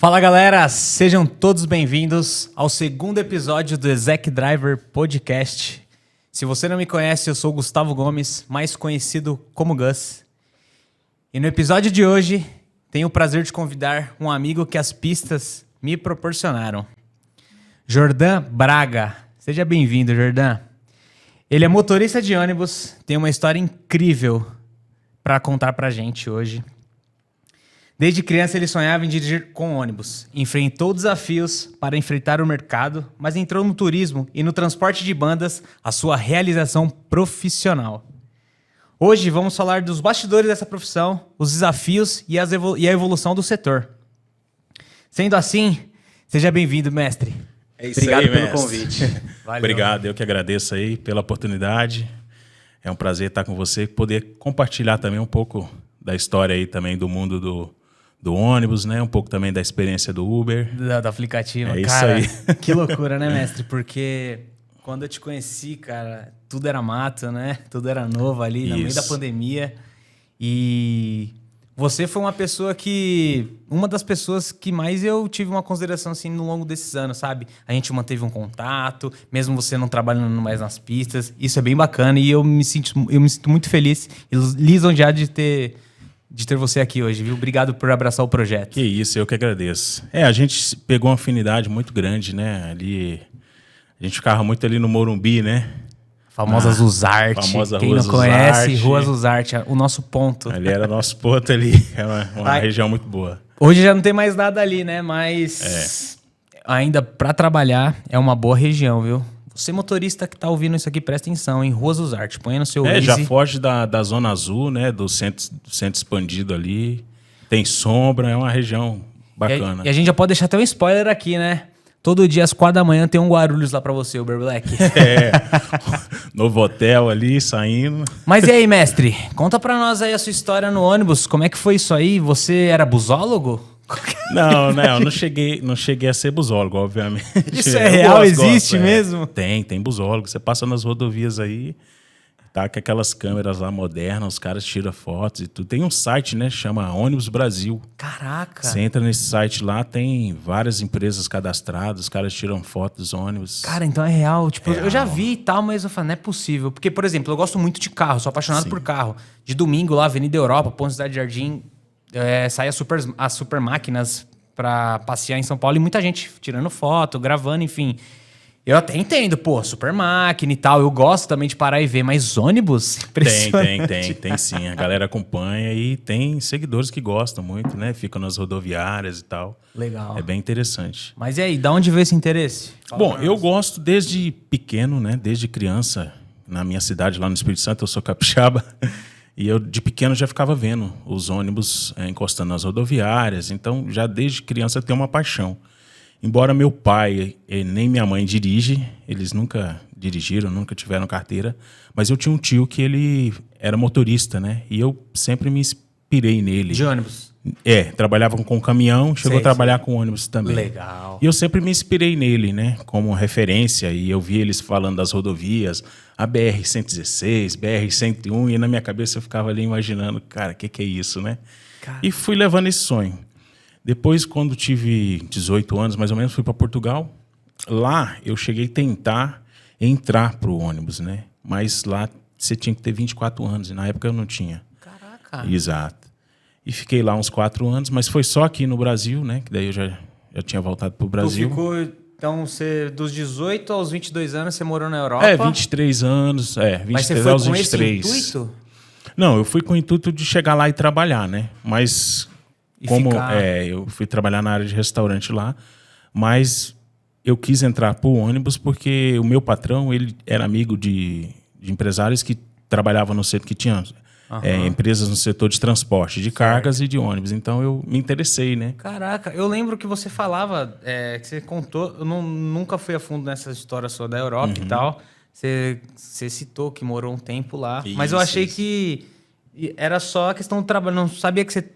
Fala galera, sejam todos bem-vindos ao segundo episódio do Exec Driver Podcast. Se você não me conhece, eu sou o Gustavo Gomes, mais conhecido como Gus. E no episódio de hoje, tenho o prazer de convidar um amigo que as pistas me proporcionaram. Jordan Braga. Seja bem-vindo, Jordan. Ele é motorista de ônibus, tem uma história incrível para contar pra gente hoje. Desde criança ele sonhava em dirigir com ônibus. Enfrentou desafios para enfrentar o mercado, mas entrou no turismo e no transporte de bandas a sua realização profissional. Hoje vamos falar dos bastidores dessa profissão, os desafios e a evolução do setor. Sendo assim, seja bem-vindo, mestre. É isso. Obrigado aí, pelo mestre. convite. Valeu. Obrigado, eu que agradeço aí pela oportunidade. É um prazer estar com você e poder compartilhar também um pouco da história aí também do mundo do ônibus, né? Um pouco também da experiência do Uber. Do aplicativo. É cara, isso aí. Que loucura, né, mestre? Porque quando eu te conheci, cara, tudo era mato, né? Tudo era novo ali, no meio da pandemia. E você foi uma das pessoas que mais eu tive uma consideração, assim, no longo desses anos, sabe? A gente manteve um contato, mesmo você não trabalhando mais nas pistas. Isso é bem bacana e eu me sinto muito feliz e lisonjeado de ter você aqui hoje, viu? Obrigado por abraçar o projeto. Que isso, eu que agradeço. A gente pegou uma afinidade muito grande, né? Ali, a gente ficava muito ali no Morumbi, né? Famosa Zuzarte. Famosa Quem Rua não conhece, Zuzarte. Rua Zuzarte, o nosso ponto. Ali era nosso ponto ali, é uma região muito boa. Hoje já não tem mais nada ali, né? Mas ainda para trabalhar é uma boa região, viu? Você motorista que tá ouvindo isso aqui, presta atenção, hein? Rua Zuzarte, põe no seu Waze. Já foge da Zona Azul, né? Do centro expandido ali. Tem sombra, é uma região bacana. E a gente já pode deixar até um spoiler aqui, né? Todo dia às 4 da manhã tem um Guarulhos lá pra você, Uber Black. Novo hotel ali, saindo. Mas e aí, mestre? Conta pra nós aí a sua história no ônibus. Como é que foi isso aí? Você era busólogo? Não, não cheguei a ser busólogo, obviamente. Isso é real? Existe mesmo? Tem busólogo. Você passa nas rodovias aí, tá com aquelas câmeras lá modernas, os caras tiram fotos e tudo. Tem um site, né, chama Ônibus Brasil. Caraca! Você entra nesse site lá, tem várias empresas cadastradas, os caras tiram fotos dos ônibus. Cara, então é real. Tipo, real. Eu já vi e tal, mas eu falo, não é possível. Porque, por exemplo, eu gosto muito de carro, sou apaixonado por carro. De domingo lá, Avenida Europa, Ponte Cidade Jardim, sai as super máquinas pra passear em São Paulo e muita gente tirando foto, gravando, enfim. Eu até entendo, super máquina e tal. Eu gosto também de parar e ver, mas ônibus? Tem sim. A galera acompanha e tem seguidores que gostam muito, né? Ficam nas rodoviárias e tal. Legal. É bem interessante. Mas e aí, da onde veio esse interesse? Bom, eu gosto desde pequeno, né? Desde criança, na minha cidade, lá no Espírito Santo, eu sou capixaba. E eu, de pequeno, já ficava vendo os ônibus encostando nas rodoviárias. Então, já desde criança, eu tenho uma paixão. Embora meu pai nem minha mãe dirige, eles nunca dirigiram, nunca tiveram carteira. Mas eu tinha um tio que ele era motorista, né? E eu sempre me inspirei nele. De ônibus? Trabalhava com caminhão, chegou a trabalhar com ônibus também. Legal. E eu sempre me inspirei nele, né? Como referência. E eu vi eles falando das rodovias, a BR-116, BR-101, e na minha cabeça eu ficava ali imaginando, cara, o que é isso, né? Cara. E fui levando esse sonho. Depois, quando tive 18 anos, mais ou menos, fui para Portugal. Lá, eu cheguei a tentar entrar para o ônibus, né? Mas lá, você tinha que ter 24 anos, e na época eu não tinha. Caraca! Exato. E fiquei lá uns 4 anos, mas foi só aqui no Brasil, né? Que daí eu já tinha voltado para o Brasil. Tu ficou, então, dos 18 aos 22 anos, você morou na Europa? 23 anos, 23 mas você foi aos com 23. esse intuito? Não, eu fui com o intuito de chegar lá e trabalhar, né? Mas eu fui trabalhar na área de restaurante lá, mas eu quis entrar para o ônibus porque o meu patrão, ele era amigo de empresários que trabalhavam no setor, que tinham empresas no setor de transporte, de cargas e de ônibus. Então eu me interessei, né? Caraca, eu lembro que você falava, que você contou, eu nunca fui a fundo nessa história sua da Europa e tal. Você citou que morou um tempo lá, mas eu achei que era só a questão do trabalho. Não sabia que você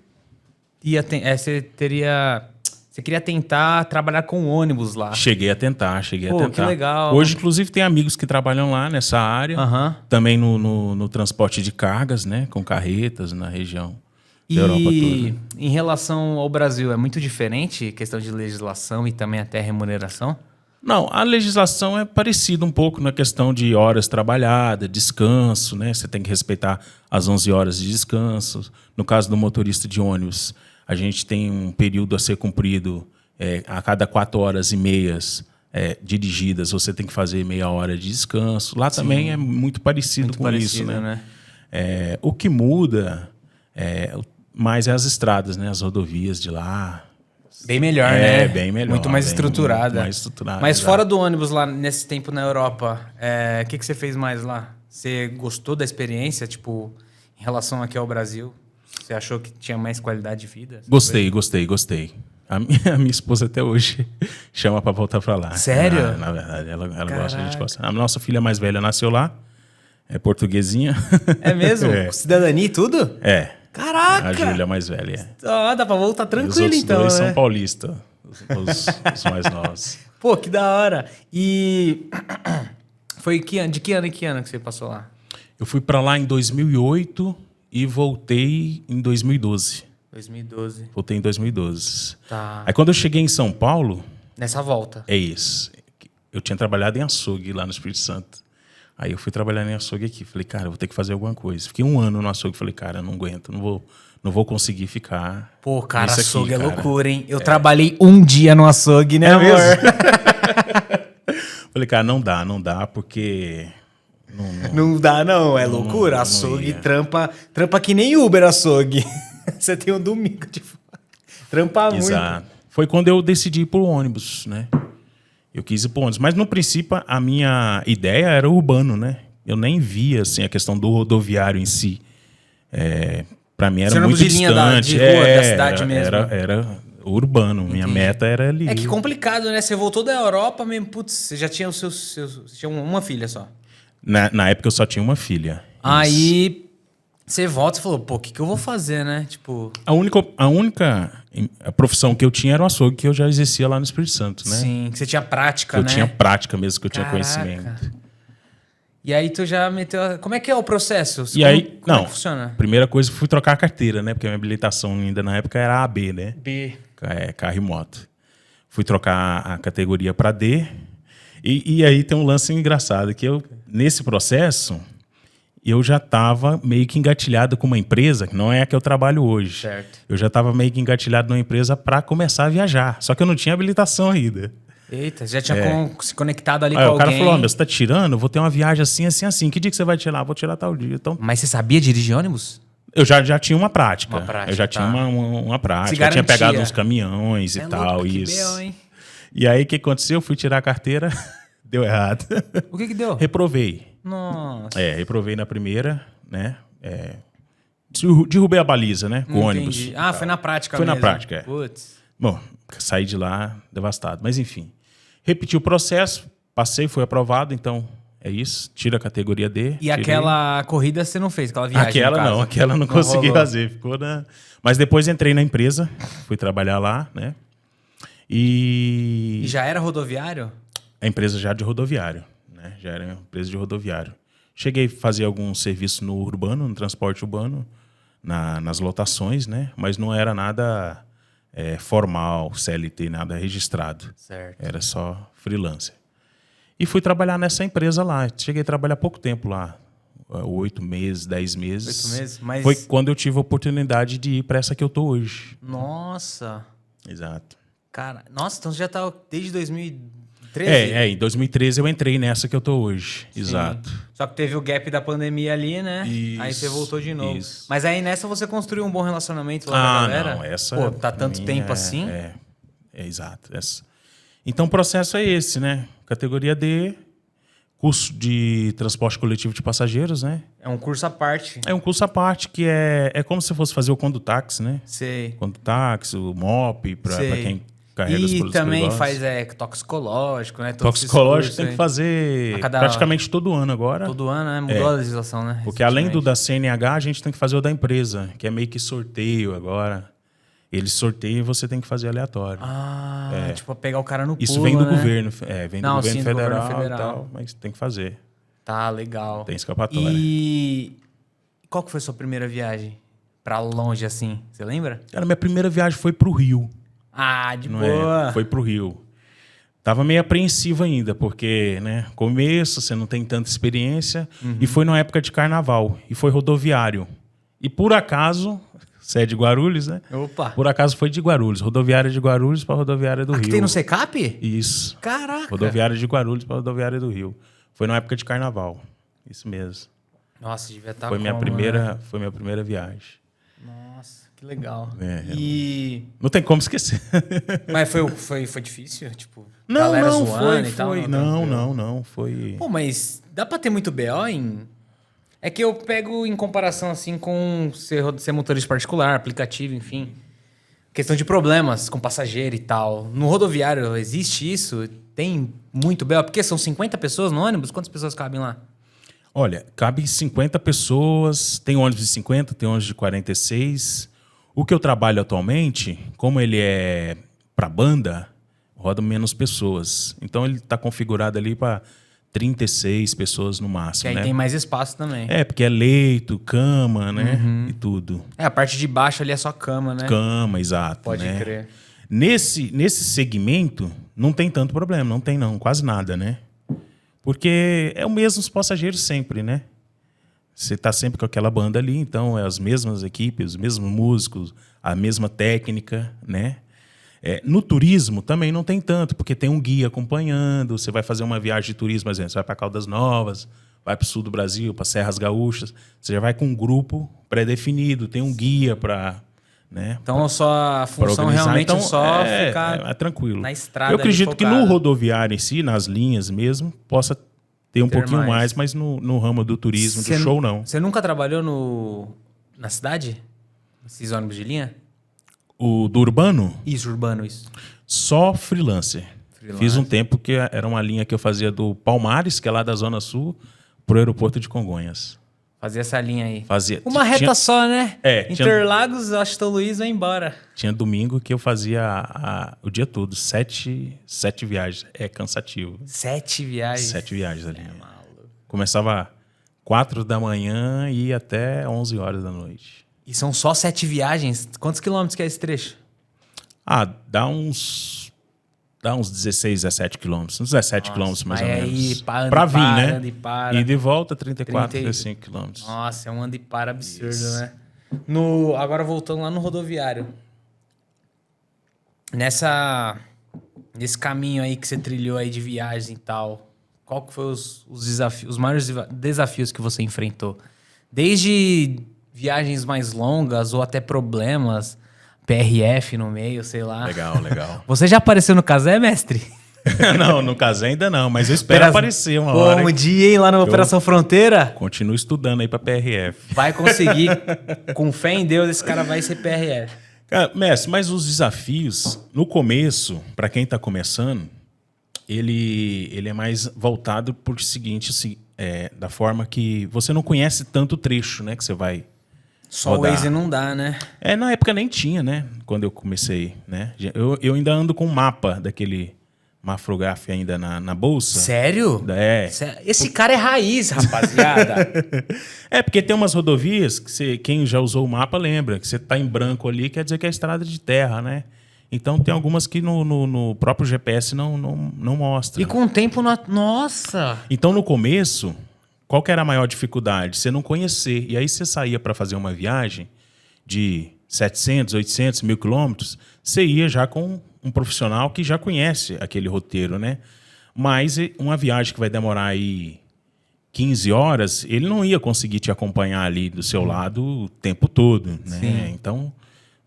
você queria tentar trabalhar com ônibus lá. Cheguei a tentar. Que legal. Hoje, inclusive, tem amigos que trabalham lá nessa área. Também no transporte de cargas, né? Com carretas na região da Europa toda. em relação ao Brasil, é muito diferente questão de legislação e também até remuneração? Não, a legislação é parecida um pouco na questão de horas trabalhadas, descanso, né? Você tem que respeitar as 11 horas de descanso. No caso do motorista de ônibus, a gente tem um período a ser cumprido a cada 4 horas e meias dirigidas, você tem que fazer meia hora de descanso. Lá também é muito parecido com isso, né? O que muda mais é as estradas, né? As rodovias de lá. Bem melhor, né? Bem melhor. Muito mais estruturada. Muito mais estruturada. Mas fora do ônibus lá, nesse tempo na Europa, o que você fez mais lá? Você gostou da experiência, tipo, em relação aqui ao Brasil? Você achou que tinha mais qualidade de vida? Gostei. A minha esposa até hoje chama para voltar para lá. Sério? Na verdade, ela gosta, a gente gosta. A nossa filha mais velha nasceu lá, é portuguesinha. É mesmo? Cidadania e tudo? É. Caraca! A Júlia mais velha. Dá pra voltar tranquilo, e os outros então, dois né? são paulistas, os mais novos. Pô, que da hora. E foi de que ano em que ano que você passou lá? Eu fui para lá em 2008 e voltei em 2012. 2012. Voltei em 2012. Tá. Aí quando eu cheguei em São Paulo... Nessa volta. É isso. Eu tinha trabalhado em açougue lá no Espírito Santo. Aí eu fui trabalhar em açougue aqui. Falei, cara, eu vou ter que fazer alguma coisa. Fiquei 1 ano no açougue. Falei, cara, eu não aguento, não vou conseguir ficar. Pô, cara, nisso açougue aqui, é cara. loucura, hein? Eu trabalhei 1 dia no açougue, né, amor? Falei, cara, não dá, porque... Não dá, não. É loucura. não Açougue ia. trampa que nem Uber açougue. Você tem um domingo de folga. Trampa muito. Exato. Foi quando eu decidi ir pro ônibus, né? Eu quis ir pro ônibus. Mas, no princípio, a minha ideia era urbano, né? Eu nem via, assim, a questão do rodoviário em si. Para mim era Você não muito de linha distante. de rua, da cidade mesmo. Era urbano. Minha meta era ali. É que complicado, né? Você voltou da Europa mesmo, putz, você já tinha você tinha uma filha só. Na época eu só tinha uma filha. Aí você volta e falou, pô, o que eu vou fazer, né? Tipo... A única profissão que eu tinha era o açougue, que eu já exercia lá no Espírito Santo, né? Sim, que você tinha prática, Eu né? tinha prática mesmo, que eu tinha Caraca. conhecimento. E aí tu já meteu... Como é que é o processo? Como é que funciona? Primeira coisa, fui trocar a carteira, né? Porque a minha habilitação ainda na época era AB, né? B. Carro e moto. Fui trocar a categoria para D. E aí tem um lance engraçado, que nesse processo, eu já estava meio que engatilhado com uma empresa, que não é a que eu trabalho hoje. Certo. Eu já estava meio que engatilhado numa empresa para começar a viajar. Só que eu não tinha habilitação ainda. Eita, você já tinha se conectado ali Aí com o cara alguém. falou, você tá tirando? Eu vou ter uma viagem assim, assim, assim. Que dia que você vai tirar? Vou tirar tal dia. Então, Mas você sabia dirigir ônibus? eu já tinha uma prática. Uma prática, Eu já tinha tá. uma prática. Se Eu tinha garantia. pegado uns caminhões e tal. Louco, que Isso. B.O., hein? E aí, o que aconteceu? Eu fui tirar a carteira, deu errado. O que deu? Reprovei. Nossa. Reprovei na primeira, né? Derrubei a baliza, né? Com ônibus. Entendi. Ah, foi na prática Foi na mesmo. prática, é. Putz. Bom, saí de lá devastado. Mas, enfim. Repeti o processo, passei, foi aprovado, então é isso. Tira a categoria D. E tirei. aquela corrida você não fez? Aquela viagem, Aquela no caso? não, aquela não consegui rolou. fazer. Ficou na... Mas depois entrei na empresa, fui trabalhar lá, né? E já era rodoviário? A empresa já de rodoviário, né? Já era uma empresa de rodoviário. Cheguei a fazer algum serviço no urbano, no transporte urbano, nas lotações, né? Mas não era nada formal, CLT, nada registrado. Certo. Era só freelancer. E fui trabalhar nessa empresa lá. Cheguei a trabalhar pouco tempo lá. 8 meses, 10 meses. 8 meses? Mas... Foi quando eu tive a oportunidade de ir para essa que eu tô hoje. Nossa. Exato. Cara, nossa, então você já tá desde 2013? Em 2013 eu entrei nessa que eu tô hoje. Sim. Exato. Só que teve o gap da pandemia ali, né? Isso, Aí você voltou de novo. isso. Mas aí nessa você construiu um bom relacionamento lá com a galera? Não, essa... Pô, tá pra tanto mim, tempo assim? Exato. Então o processo é esse, né? Categoria D, curso de transporte coletivo de passageiros, né? É um curso à parte. É um curso à parte que é como se fosse fazer o condutáxi, né? Sei. Condutáxi, o MOP, para Sei. quem carrega os E produtos também perigosos. faz toxicológico, né? Todos esses Toxicológico cursos tem que aí. fazer A cada- praticamente todo ano agora. Todo ano, né? Mudou a legislação, né? Porque além do Recentemente. da CNH, a gente tem que fazer o da empresa, que é meio que sorteio agora. Eles sorteiam e você tem que fazer aleatório. Ah, tipo, pegar o cara no pulo, Isso vem do né? governo, vem do Não, governo sim, do governo federal e federal. tal, mas tem que fazer. Tá, legal. Tem escapatória. E qual que foi a sua primeira viagem pra longe assim? Você lembra? Cara, minha primeira viagem foi pro Rio. Ah, de Não boa. é? Foi pro Rio. Tava meio apreensivo ainda, porque, né, começo, você não tem tanta experiência. E foi numa época de carnaval. E foi rodoviário. E por acaso, você é de Guarulhos, né? Opa. Por acaso foi de Guarulhos. Rodoviária de Guarulhos para rodoviária do Aqui Rio. tem no Secap? Isso. Caraca. Rodoviária de Guarulhos para rodoviária do Rio. Foi na época de carnaval. Isso mesmo. Nossa, devia estar Foi minha primeira viagem. Nossa, que legal. É, E... Não tem como esquecer. Mas foi difícil? Tipo, Não, galera não, zoando foi, e tal? foi. Não, foi... Pô, mas dá pra ter muito BO em... É que eu pego em comparação, assim, com ser motorista particular, aplicativo, enfim. Questão de problemas com passageiro e tal. No rodoviário, existe isso? Tem muito BO? Porque são 50 pessoas no ônibus? Quantas pessoas cabem lá? Olha, cabe 50 pessoas, tem ônibus de 50, tem ônibus de 46. O que eu trabalho atualmente, como ele é para banda, roda menos pessoas. Então ele está configurado ali para 36 pessoas no Que máximo, aí né? tem mais espaço também. É, porque é leito, cama, né? E tudo. É, a parte de baixo ali é só cama, né? Cama, exato. Pode né? crer. Nesse segmento, não tem tanto problema, não tem não, quase nada, né? Porque é o mesmo os passageiros sempre, né? Você está sempre com aquela banda ali, então é as mesmas equipes, os mesmos músicos, a mesma técnica, né? No turismo também não tem tanto, porque tem um guia acompanhando, você vai fazer uma viagem de turismo, por exemplo, você vai para Caldas Novas, vai para o sul do Brasil, para Serras Gaúchas, você já vai com um grupo pré-definido, tem um guia para... Né, Então só a função realmente é só ficar é tranquilo. na estrada. Eu acredito ali que no rodoviário em si, nas linhas mesmo, possa ter um pouquinho mais, mas no ramo do turismo, do show, não. Você nunca trabalhou na cidade? Esses ônibus de linha? O do urbano, Isso, urbano, isso. só freelancer. Fiz um tempo que era uma linha que eu fazia do Palmares, que é lá da Zona Sul, pro aeroporto de Congonhas. Fazia essa linha aí. Fazia. Uma reta só, né? Tinha- Interlagos, Aston Luiz vai embora. Tinha domingo que eu fazia o dia todo, sete viagens. É cansativo. 7 viagens. 7 viagens ali. Começava 4 da manhã e ia até 11 horas da noite. E são só 7 viagens. Quantos quilômetros que é esse trecho? Dá uns 16, 17 quilômetros. Uns 17 quilômetros, mais ou mas menos. aí, anda pra e vir, para, né? anda e para. E de volta, 34, 30 e- 35 quilômetros. Nossa, é um anda e para absurdo, né? Agora voltando lá no rodoviário. Nesse caminho aí que você trilhou aí de viagem e tal, qual que foi os desafios, os maiores desafios que você enfrentou? Desde viagens mais longas ou até problemas, PRF no meio, sei lá. Legal, legal. Você já apareceu no Casé, mestre? Não, no caso ainda não, mas eu espero aparecer uma hora. Um dia, hein, lá na Operação Fronteira. Continuo estudando aí pra PRF. Vai conseguir. Com fé em Deus, esse cara vai ser PRF. Cara, mestre, mas os desafios, no começo, para quem está começando, ele é mais voltado por o seguinte, assim, da forma que você não conhece tanto o trecho, né, que você vai Só rodar. o Waze não dá, né? Na época nem tinha, né, quando eu comecei, né. Eu ainda ando com um mapa daquele Mafrograph ainda na bolsa. Sério? Esse cara é raiz, rapaziada. Porque tem umas rodovias que quem já usou o mapa lembra, que você está em branco ali, quer dizer que é estrada de terra, né? Então tem algumas que no próprio GPS não mostra. E com o tempo, nossa! Então no começo, qual que era a maior dificuldade? Você não conhecer. E aí você saía para fazer uma viagem de 700, 800, 1.000 quilômetros, você ia já com um profissional que já conhece aquele roteiro, né? Mas uma viagem que vai demorar aí 15 horas, ele não ia conseguir te acompanhar ali do seu lado o tempo todo, né? Sim. Então,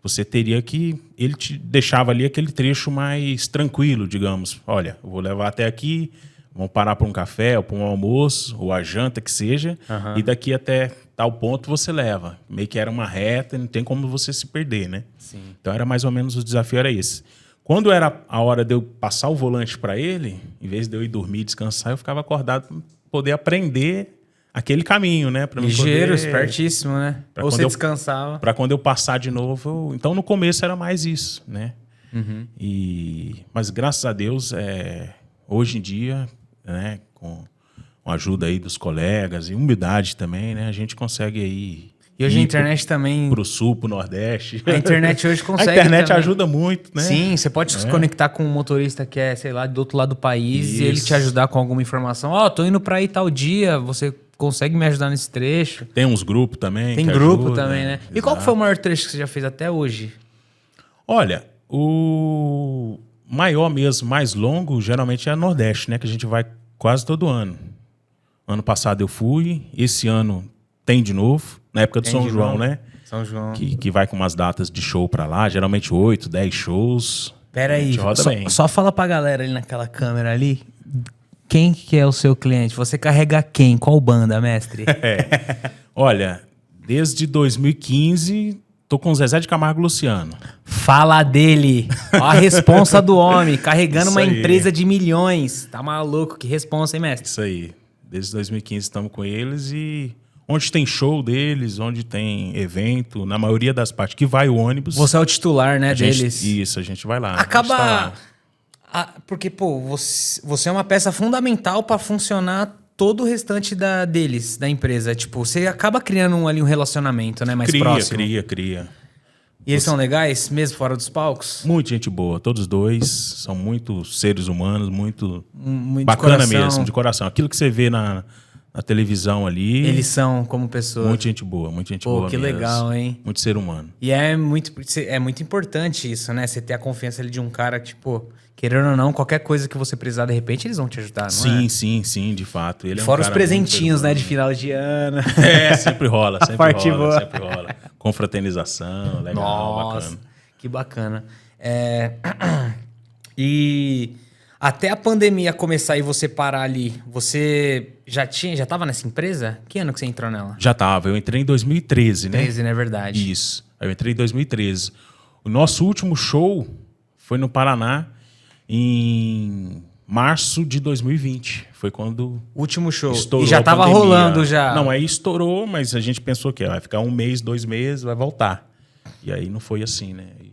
você teria que... Ele te deixava ali aquele trecho mais tranquilo, digamos. Olha, eu vou levar até aqui, vamos parar para um café, ou para um almoço, ou a janta, que seja, e daqui até tal ponto você leva. Meio que era uma reta, não tem como você se perder, né? Sim. Então, era mais ou menos o desafio era esse. Quando era a hora de eu passar o volante para ele, em vez de eu ir dormir e descansar, eu ficava acordado para poder aprender aquele caminho, né? Pra Ligeiro, espertíssimo, né? Ou você descansava. Para quando eu passar de novo... Então, no começo era mais isso, né? Mas, graças a Deus, hoje em dia, com a ajuda aí dos colegas e humildade também, né? A gente consegue aí E hoje a internet também... Pro sul, pro nordeste. A internet hoje consegue A internet também. ajuda muito, né? Sim, você pode se conectar com um motorista que é, sei lá, do outro lado do país e ele te ajudar com alguma informação. Ó, tô indo pra aí tal dia, você consegue me ajudar nesse trecho? Tem uns grupos também. Tem que grupo ajuda, também, né? E qual que foi o maior trecho que você já fez até hoje? Olha, o maior mesmo, mais longo, geralmente é Nordeste, né? Que a gente vai quase todo ano. Ano passado eu fui, esse ano tem de novo, na época do São João, né? São João. Que vai com umas datas de show pra lá, geralmente 8, 10 shows. Pera aí, roda bem. só fala pra galera ali naquela câmera ali, quem que é o seu cliente? Você carrega quem? Qual banda, mestre? Olha, desde 2015, tô com o Zezé de Camargo e Luciano. Fala dele. Ó a responsa do homem, carregando Isso uma aí. empresa de milhões. Tá maluco? Que responsa, hein, mestre? Isso aí. Desde 2015 estamos com eles e onde tem show deles, onde tem evento, na maioria das partes que vai o ônibus. Você é o titular, né, deles. Isso, a gente vai lá. Acaba... A gente tá lá. Porque, pô, você é uma peça fundamental pra funcionar todo o restante deles, da empresa. Tipo, você acaba criando ali um relacionamento, né, mais próximo. Cria. E eles são legais, mesmo fora dos palcos? Muita gente boa. Todos os dois são muito seres humanos, muito Muito bacana de coração. mesmo, de coração. Aquilo que você vê na televisão ali. Eles são como pessoas. Muita gente boa, muita gente Pô, boa que mesmo. legal, hein? Muito ser humano. E é muito importante isso, né? Você ter a confiança ali de um cara que, tipo, querendo ou não, qualquer coisa que você precisar, de repente, eles vão te ajudar, não é? Sim, de fato. Ele é Fora um os cara presentinhos, muito né? De final de ano. É, sempre rola, parte boa. sempre rola. Confraternização, legal, bacana. Que bacana. E até a pandemia começar e você parar ali, você já tava nessa empresa? Que ano que você entrou nela? Já tava, eu entrei em 2013, né? 13, não é verdade? Isso, eu entrei em 2013. O nosso último show foi no Paraná em março de 2020. Foi quando Último show. estourou E já a tava pandemia. rolando já. Não, aí estourou, mas a gente pensou que vai ficar 1 mês, 2 meses, vai voltar. E aí não foi assim, né? Aí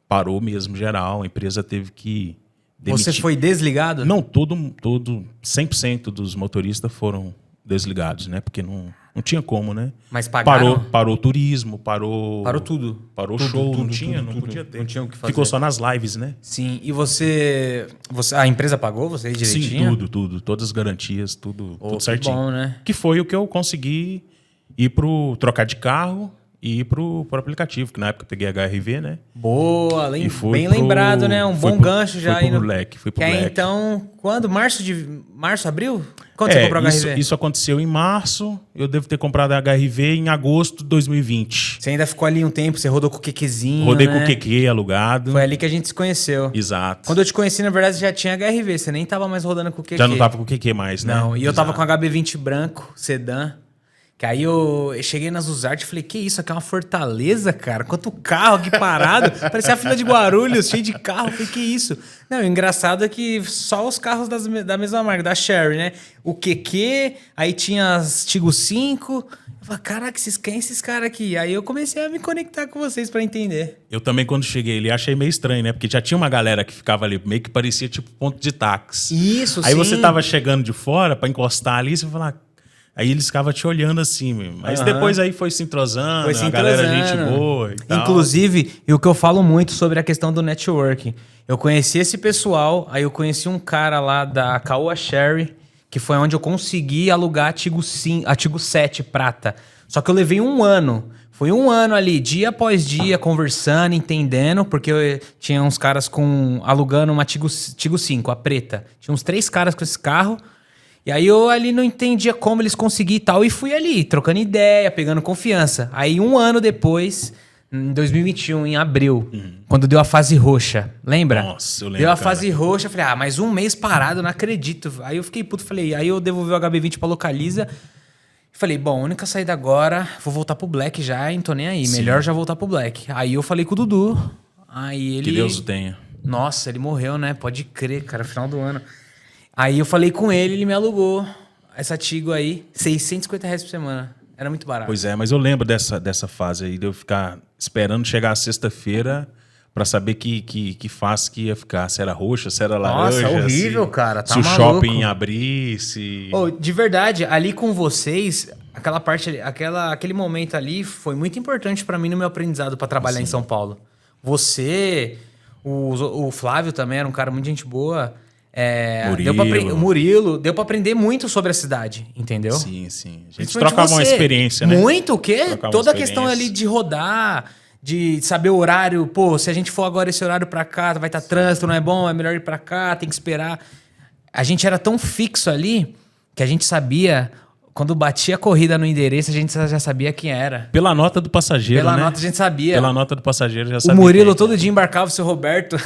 parou mesmo geral, a empresa teve que demitir. Você foi desligado? Não, 100% dos motoristas foram desligados, né? Porque não tinha como, né? Mas pagaram? Parou o turismo, parou tudo. Parou o Tudo, show, tudo, não tinha, tudo, não tudo. podia ter. Não tinha o que fazer. Ficou só nas lives, né? Sim. E você a empresa pagou você direitinho? Sim, tudo. Todas as garantias, tudo Que certinho. bom, né? Que foi o que eu consegui ir trocar de carro e ir pro aplicativo, que na época eu peguei HRV, né? Boa, E fui bem pro- lembrado, né? Um fui bom pro- gancho já fui aí pro no Black, fui pro que é Black. então, quando? Março, abril? Quando você comprou a HRV? Isso aconteceu em março, eu devo ter comprado a HRV em agosto de 2020. Você ainda ficou ali um tempo, você rodou com o Quequezinho, Rodei né? com o QQ alugado. Foi ali que a gente se conheceu. Exato. Quando eu te conheci, na verdade, você já tinha HRV, você nem tava mais rodando com o QQ. Já não tava com o QQ mais, né? Não, e eu tava Exato. com HB20 branco, sedã. Que aí eu cheguei na Zuzarte e falei, que isso, aqui é uma fortaleza, cara? Quanto carro aqui parado. Parecia a fila de Guarulhos, cheio de carro. Eu falei, que isso? Não, o engraçado é que só os carros da mesma marca, da Sherry, né? O QQ, aí tinha as Tigo 5. Eu falei, caraca, quem é esses caras aqui? Aí eu comecei a me conectar com vocês pra entender. Eu também, quando cheguei ali, achei meio estranho, né? Porque já tinha uma galera que ficava ali, meio que parecia tipo ponto de táxi. Isso, Aí sim. você tava chegando de fora pra encostar ali, você falava... Aí eles ficavam te olhando assim, mesmo. Mas depois aí foi se entrosando, a galera gente boa e tal. Inclusive, e o que eu falo muito sobre a questão do networking. Eu conheci esse pessoal, aí eu conheci um cara lá da Caoa Sherry, que foi onde eu consegui alugar a Tigo 7 prata. Só que eu levei 1 ano. Foi 1 ano ali, dia após dia, conversando, entendendo, porque eu tinha uns caras alugando uma Tigo 5, a preta. Tinha uns 3 caras com esse carro. E aí eu ali não entendia como eles conseguiam e tal, e fui ali, trocando ideia, pegando confiança. Aí 1 ano depois, em 2021, em abril, quando deu a fase roxa, lembra? Nossa, eu lembro, Deu a cara. fase roxa, falei, mais 1 mês parado, não acredito. Aí eu fiquei puto, falei, aí eu devolvi o HB20 pra Localiza. Falei, bom, a única saída agora, vou voltar pro Black já, hein, tô nem aí, melhor já voltar pro Black. Aí eu falei com o Dudu, aí ele... Que Deus o tenha. Nossa, ele morreu, né? Pode crer, cara, final do ano. Aí eu falei com ele me alugou essa Tigo aí, R$650 por semana. Era muito barato. Pois é, mas eu lembro dessa fase aí, de eu ficar esperando chegar a sexta-feira pra saber que fase que ia ficar. Se era roxa, se era laranja. Nossa, horrível, cara. Tá se o maluco. shopping abrisse. Oh, de verdade, ali com vocês, aquela parte, aquele momento ali foi muito importante para mim no meu aprendizado para trabalhar em São Paulo. Você, o Flávio também era um cara muito gente boa. O Murilo, deu pra aprender muito sobre a cidade, entendeu? Sim, sim. A gente trocava uma experiência, né? Muito, o quê? Toda a questão ali de rodar, de saber o horário. Pô, se a gente for agora esse horário pra cá, vai estar trânsito, não é bom, é melhor ir pra cá, tem que esperar. A gente era tão fixo ali que a gente sabia... Quando batia a corrida no endereço, a gente já sabia quem era. Pela nota do passageiro, Pela nota a gente sabia. Pela nota do passageiro já sabia. O Murilo todo dia embarcava o seu Roberto.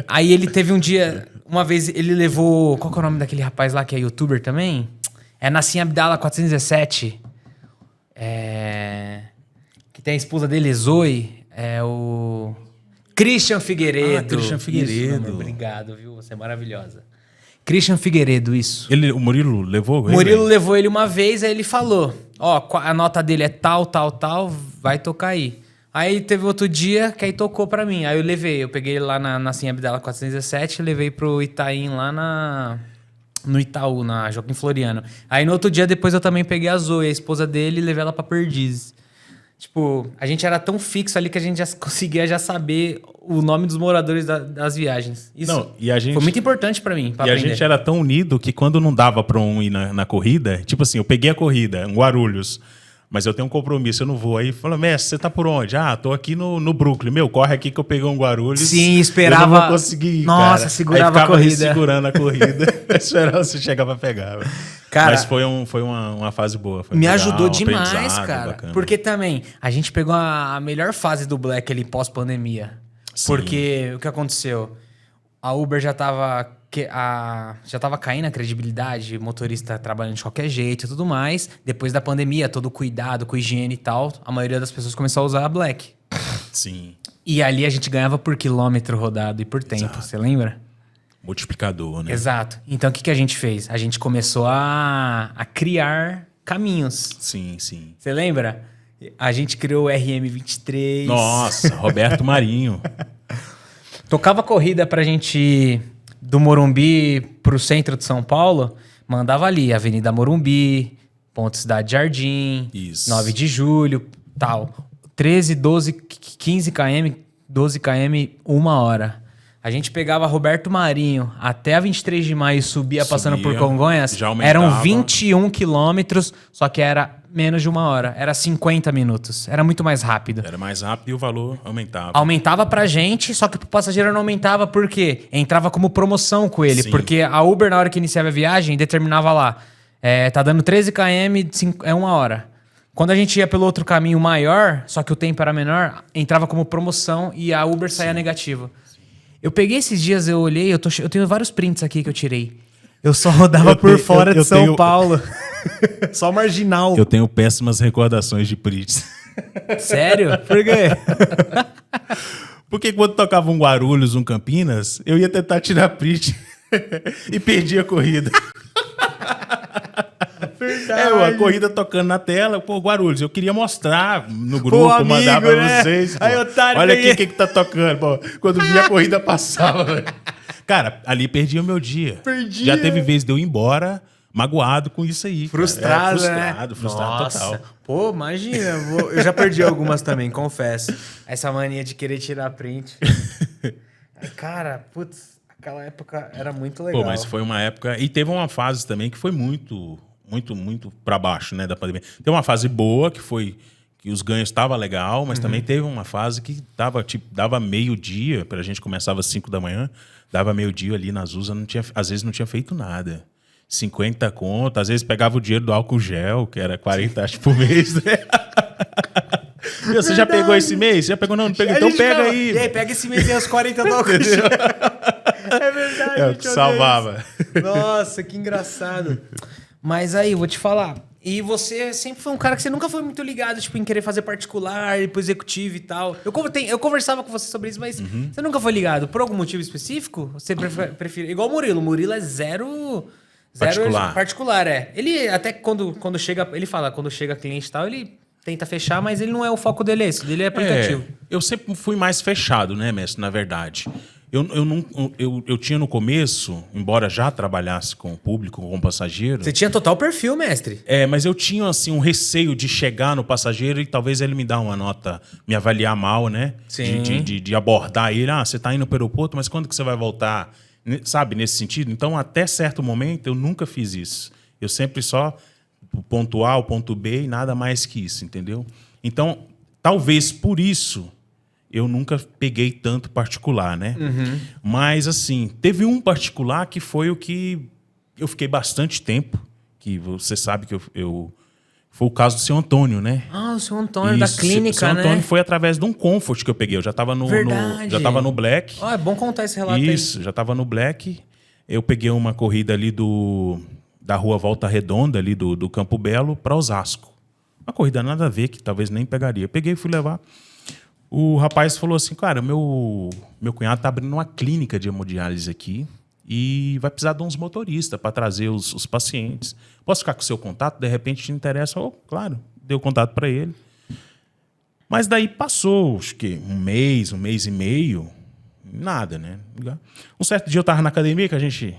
Aí ele teve um dia... Uma vez ele levou... Qual que é o nome daquele rapaz lá que é youtuber também? É Nassim Abdala 417. Que tem a esposa dele, Zoe. É o... Christian Figueiredo. Christian Figueiredo. Isso, obrigado, viu? Você é maravilhosa. Christian Figueiredo, isso. O Murilo levou ele? O Murilo levou ele uma vez, aí ele falou, a nota dele é tal, vai tocar aí. Aí teve outro dia que aí tocou pra mim. Aí eu peguei ele lá na Nassim Abdala 417, levei pro Itaim lá no Itaú, na Joaquim Floriano. Aí no outro dia depois eu também peguei a Zoe, a esposa dele, e levei ela pra Perdizes. Tipo, a gente era tão fixo ali que a gente já conseguia já saber o nome dos moradores das viagens. Isso foi muito importante pra mim, pra aprender. A gente era tão unido que quando não dava pra um ir na corrida, tipo assim, eu peguei a corrida em Guarulhos, mas eu tenho um compromisso, eu não vou. Aí falou, mestre, você tá por onde? Tô aqui no Brooklyn. Meu, corre aqui que eu peguei um Guarulhos. Sim, esperava. Eu não vou conseguir ir, Nossa, cara. segurava a corrida. Segurando a corrida. Esperava você chegar pra pegar. Cara, mas foi uma fase boa. Foi me legal, ajudou demais, cara. Bacana. Porque também, a gente pegou a melhor fase do Black ali pós-pandemia. Sim. Porque o que aconteceu? A Uber já tava caindo a credibilidade, motorista trabalhando de qualquer jeito e tudo mais. Depois da pandemia, todo cuidado com higiene e tal, a maioria das pessoas começou a usar a Black. Sim. E ali a gente ganhava por quilômetro rodado e por tempo, você lembra? Multiplicador, né? Exato. Então o que a gente fez? A gente começou a criar caminhos. Sim, sim. Você lembra? A gente criou o RM23. Nossa, Roberto Marinho. Tocava corrida pra gente ir do Morumbi pro centro de São Paulo, mandava ali, Avenida Morumbi, Ponto Cidade Jardim, isso. 9 de julho, tal. 13, 12, 15 km, 12 km, 1 hora. A gente pegava Roberto Marinho até a 23 de maio, subia passando por Congonhas, eram 21 quilômetros, só que era menos de 1 hora. Era 50 minutos. Era muito mais rápido. Era mais rápido e o valor aumentava. Aumentava pra gente, só que pro passageiro não aumentava porque entrava como promoção com ele. Sim. Porque a Uber, na hora que iniciava a viagem, determinava lá, tá dando 13 km, é 1 hora. Quando a gente ia pelo outro caminho maior, só que o tempo era menor, entrava como promoção e a Uber saía negativa. Eu peguei esses dias, eu olhei, eu tenho vários prints aqui que eu tirei. Eu só rodava por fora de São Paulo. Só marginal. Eu tenho péssimas recordações de prints. Sério? Por quê? Porque quando tocava um Guarulhos, um Campinas, eu ia tentar tirar print e perdia a corrida. A corrida tocando na tela. Pô, Guarulhos, eu queria mostrar no grupo, amigo, mandar pra vocês. Aí, otário, olha aqui o que tá tocando. Pô, quando via a corrida passava. Véio. Cara, ali perdia o meu dia. Já teve vez de eu ir embora magoado com isso aí. Frustrado, frustrado total. Pô, imagina. Eu já perdi algumas também, confesso. Essa mania de querer tirar print. Cara, putz, aquela época era muito legal. Pô, mas foi uma época... E teve uma fase também que foi muito para baixo, né, da pandemia. Tem uma fase boa que foi que os ganhos estavam legal, mas também teve uma fase que dava meio-dia, a gente começava às 5 da manhã, dava meio-dia ali nas USA, às vezes não tinha feito nada. 50 conto, às vezes pegava o dinheiro do álcool gel, que era 40 acho por mês, né? Você já pegou esse mês? Já pegou? Não pegou. Então pega aí. E aí, pega esse mês e os 40 do álcool gel. É verdade. É o que salvava. Nossa, que engraçado. Mas aí, vou te falar. E você sempre foi um cara que você nunca foi muito ligado, tipo, em querer fazer particular, ir pro executivo e tal. Eu conversava com você sobre isso, mas você nunca foi ligado. Por algum motivo específico? Você prefere... Igual o Murilo. O Murilo é zero particular, é. Ele até quando chega... Ele fala, quando chega cliente e tal, ele tenta fechar, mas ele não é o foco dele, é isso. Dele é aplicativo. Eu sempre fui mais fechado, né, mestre, na verdade. Eu tinha no começo, embora já trabalhasse com o público, com o passageiro... Você tinha total perfil, mestre. Mas eu tinha assim, um receio de chegar no passageiro e talvez ele me dar uma nota, me avaliar mal, né? Sim. De abordar ele. Você está indo para o aeroporto, mas quando que você vai voltar? Sabe, nesse sentido? Então, até certo momento, eu nunca fiz isso. Eu sempre só o ponto A, o ponto B e nada mais que isso, entendeu? Então, talvez por isso... eu nunca peguei tanto particular, né? Uhum. Mas, assim, teve um particular que foi o que eu fiquei bastante tempo, que você sabe que foi o caso do seu Antônio, né? Ah, o seu Antônio da clínica, o seu Antônio foi através de um Comfort que eu peguei. Eu já estava já tava no Black. É bom contar esse relato Isso, já estava no Black. Eu peguei uma corrida ali da Rua Volta Redonda, ali do Campo Belo, para Osasco. Uma corrida nada a ver, que talvez nem pegaria. Eu peguei e fui levar... O rapaz falou assim, cara, meu cunhado está abrindo uma clínica de hemodiálise aqui e vai precisar de uns motoristas para trazer os pacientes. Posso ficar com o seu contato? De repente te interessa? Claro, dei o contato para ele. Mas daí passou, acho que um mês e meio, nada, né? Um certo dia eu estava na academia, que a gente...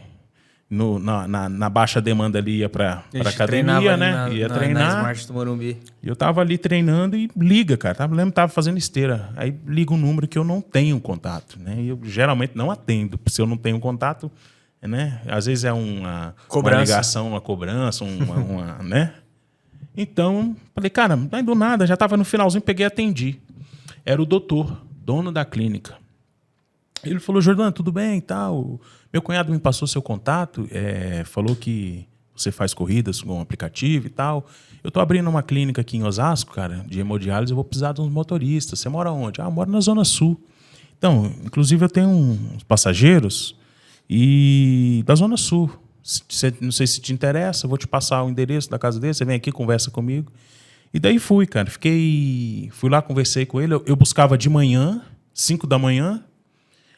na baixa demanda ali ia para academia, né? Ia treinar. Na Smart do Morumbi. E eu tava ali treinando e liga, cara. Lembro que tava fazendo esteira. Aí liga um número que eu não tenho contato, né? E eu geralmente não atendo. Se eu não tenho contato, né? Às vezes é uma ligação, uma cobrança, né? Então, falei, cara, não é do nada. Já tava no finalzinho, peguei e atendi. Era o doutor, dono da clínica. Ele falou, Jordano, tudo bem e tal? Meu cunhado me passou seu contato, falou que você faz corridas com um aplicativo e tal. Eu estou abrindo uma clínica aqui em Osasco, cara, de hemodiálise, eu vou precisar de uns motoristas. Você mora onde? Eu moro na Zona Sul. Então, inclusive eu tenho uns passageiros da Zona Sul. Não sei se te interessa, eu vou te passar o endereço da casa dele, você vem aqui, conversa comigo. E daí fui, cara. Fui lá, conversei com ele. Eu buscava de manhã, 5 da manhã,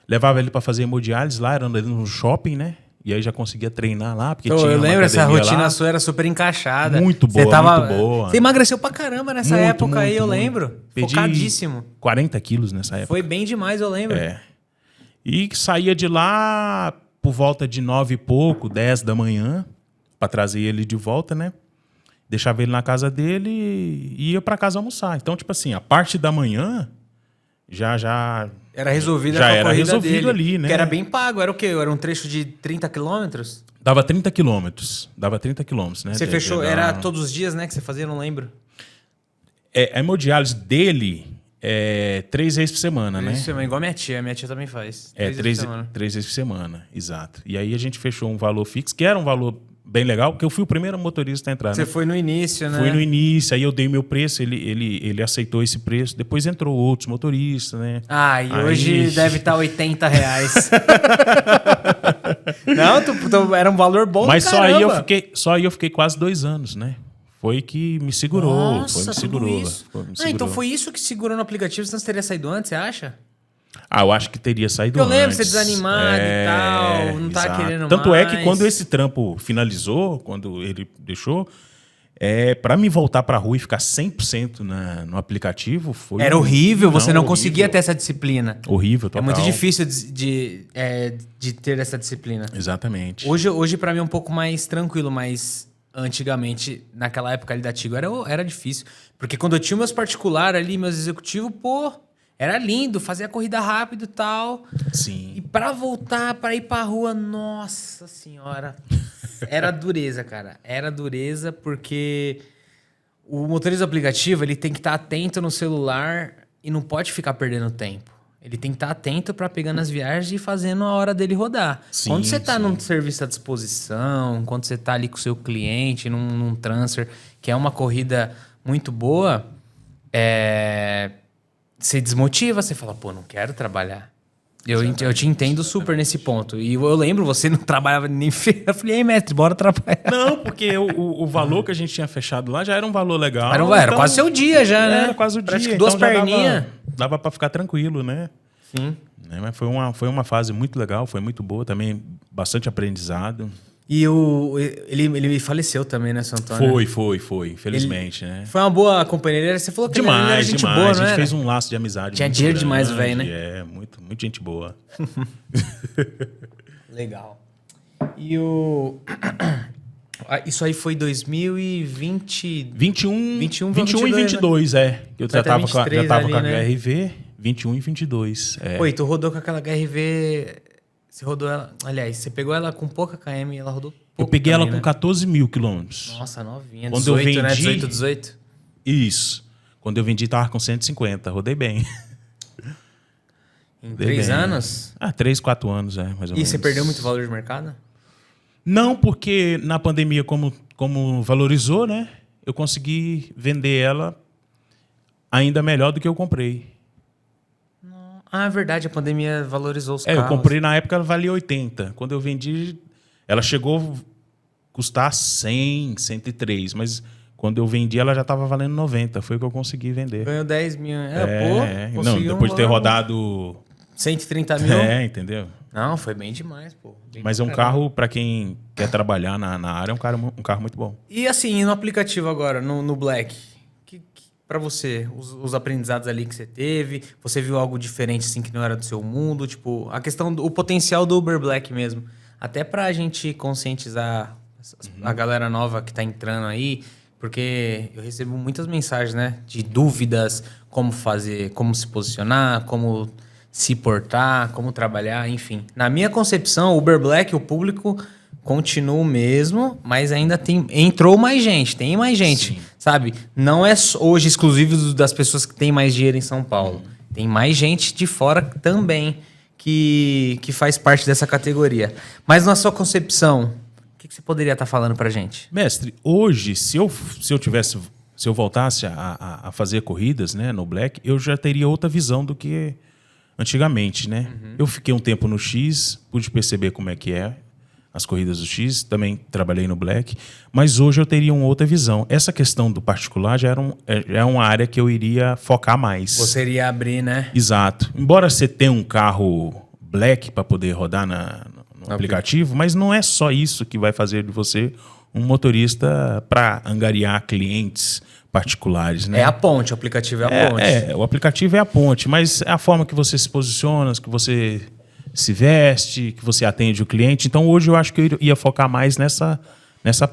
levava ele para fazer hemodiálise lá, era ali no shopping, né? E aí já conseguia treinar lá, porque tinha eu lembro, essa rotina lá. sua era super encaixada. Muito boa, muito boa. Você emagreceu pra caramba nessa época aí, eu lembro. Perdi focadíssimo. 40 quilos nessa época. Foi bem demais, eu lembro. E saía de lá por volta de 9 e pouco, 10 da manhã, para trazer ele de volta, né? Deixava ele na casa dele e ia para casa almoçar. Então, tipo assim, a parte da manhã já era resolvida já a era corrida resolvido dele, ali, né? Que era bem pago. Era o quê? Era um trecho de 30 quilômetros? Dava 30 quilômetros. Dava 30 quilômetros, né? Você fechou, era todos os dias, né, que você fazia? Não lembro. A hemodiálise dele 3 vezes por semana, né? Igual minha tia. Minha tia também faz. 3 vezes por semana, exato. E aí a gente fechou um valor fixo, que era um valor bem legal, porque eu fui o primeiro motorista a entrar. Você foi no início, né? Fui no início, aí eu dei meu preço, ele aceitou esse preço. Depois entrou outros motoristas, né? E hoje deve estar R$80. Não, era um valor bom. Mas só aí eu fiquei quase 2 anos, né? Foi que me segurou. Nossa, tudo isso. Então foi isso que segurou no aplicativo, senão você teria saído antes, você acha? Eu acho que teria saído antes. Eu lembro, você desanimado e tal, não tá querendo Tanto mais. É que quando esse trampo finalizou, quando ele deixou, para me voltar pra rua e ficar 100% no aplicativo, foi... Era horrível, você não conseguia ter essa disciplina. Horrível, total. É muito difícil de ter essa disciplina. Exatamente. Hoje para mim é um pouco mais tranquilo, mas antigamente, naquela época ali da Tigo, era difícil. Porque quando eu tinha meus particulares ali, meus executivos, era lindo, fazia a corrida rápido e tal. Sim. E pra voltar, pra ir pra rua, nossa senhora. Era dureza, cara. Era dureza porque o motorista do aplicativo, ele tem que estar atento no celular e não pode ficar perdendo tempo. Ele tem que estar atento pra pegar nas viagens e fazendo a hora dele rodar. Sim, quando você tá num serviço à disposição, quando você tá ali com o seu cliente, num transfer, que é uma corrida muito boa, você desmotiva, você fala, não quero trabalhar. Eu te entendo super nesse ponto. E eu lembro, você não trabalhava nem feio. Eu falei, mestre, bora trabalhar. Não, porque o valor que a gente tinha fechado lá já era um valor legal. Era quase seu dia já, né? Era quase o dia. Acho que 2 perninhas. Dava pra ficar tranquilo, né? Sim. Mas foi uma fase muito legal, foi muito boa também, bastante aprendizado. E ele faleceu também, né, seu Antônio? Foi, infelizmente, né? Foi uma boa companhia. Você falou que ele era gente demais. boa, A gente né? fez um laço de amizade. Tinha muito dinheiro grande, demais, velho, né? muito gente boa. Legal. E isso aí foi 2020... 21 e 22, 22, né? Eu já Até tava, 23 já tava ali, com a né? HRV, 21 e 22. Pô, e tu rodou com aquela HRV... Você rodou ela... Aliás, você pegou ela com pouca KM e ela rodou pouco. Eu peguei também, ela com né? 14 mil quilômetros. Nossa, novinha. Quando 18, eu vendi, né? 18. Isso. Quando eu vendi, tava com 150. Rodei bem. Em 3 anos? 3, 4 anos, mais ou menos. E você perdeu muito valor de mercado? Não, porque na pandemia, como valorizou, né? Eu consegui vender ela ainda melhor do que eu comprei. Ah, é verdade. A pandemia valorizou os Eu carros. comprei na época, ela valia 80. Quando eu vendi, ela chegou a custar 100, 103. Mas quando eu vendi, ela já estava valendo 90. Foi o que eu consegui vender. Ganhou 10 mil. Não, Conseguiu depois de ter rodado... 130 mil? Entendeu? Não, foi bem demais, pô. Bem Mas é um caramba. carro, para quem quer trabalhar na área, é um carro muito bom. E assim, no aplicativo agora, no Black, para você, os aprendizados ali que você teve, você viu algo diferente assim que não era do seu mundo, tipo, a questão o potencial do Uber Black mesmo, até pra gente conscientizar a galera nova que tá entrando aí, porque eu recebo muitas mensagens, né, de dúvidas, como fazer, como se posicionar, como se portar, como trabalhar, enfim. Na minha concepção, o Uber Black, o público continua o mesmo, mas ainda entrou mais gente, tem mais gente, Sim. sabe? Não é hoje exclusivo das pessoas que têm mais dinheiro em São Paulo. Tem mais gente de fora também que faz parte dessa categoria. Mas na sua concepção, o que você poderia estar falando pra gente? Mestre, hoje, se eu voltasse a fazer corridas, né, no Black, eu já teria outra visão do que antigamente, né? Eu fiquei um tempo no X, pude perceber como é que é as corridas do X, também trabalhei no Black, mas hoje eu teria uma outra visão. Essa questão do particular já é uma área que eu iria focar mais. Você iria abrir, né? Exato. Embora você tenha um carro Black para poder rodar no aplicativo, mas não é só isso que vai fazer de você um motorista para angariar clientes particulares, né? É a ponte, o aplicativo é a ponte. O aplicativo é a ponte, mas é a forma que você se posiciona, que você se veste, que você atende o cliente. Então, hoje eu acho que eu ia focar mais nessa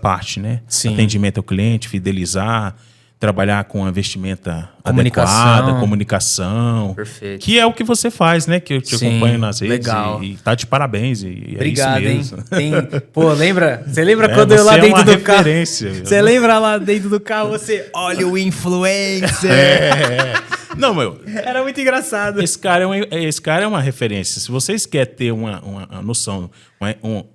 parte, né? Sim. Atendimento ao cliente, fidelizar, trabalhar com a vestimenta Comunicação. adequada, comunicação. Perfeito. Que é o que você faz, né? Que eu te Sim, acompanho nas redes. legal. E tá de parabéns. E Obrigado, é isso hein? mesmo. Pô, lembra? Você lembra quando eu você lá é dentro uma do carro? referência. Você lembra lá dentro do carro, você olha o influencer. Não, meu, Era muito engraçado. esse cara é uma referência. Se vocês querem ter uma noção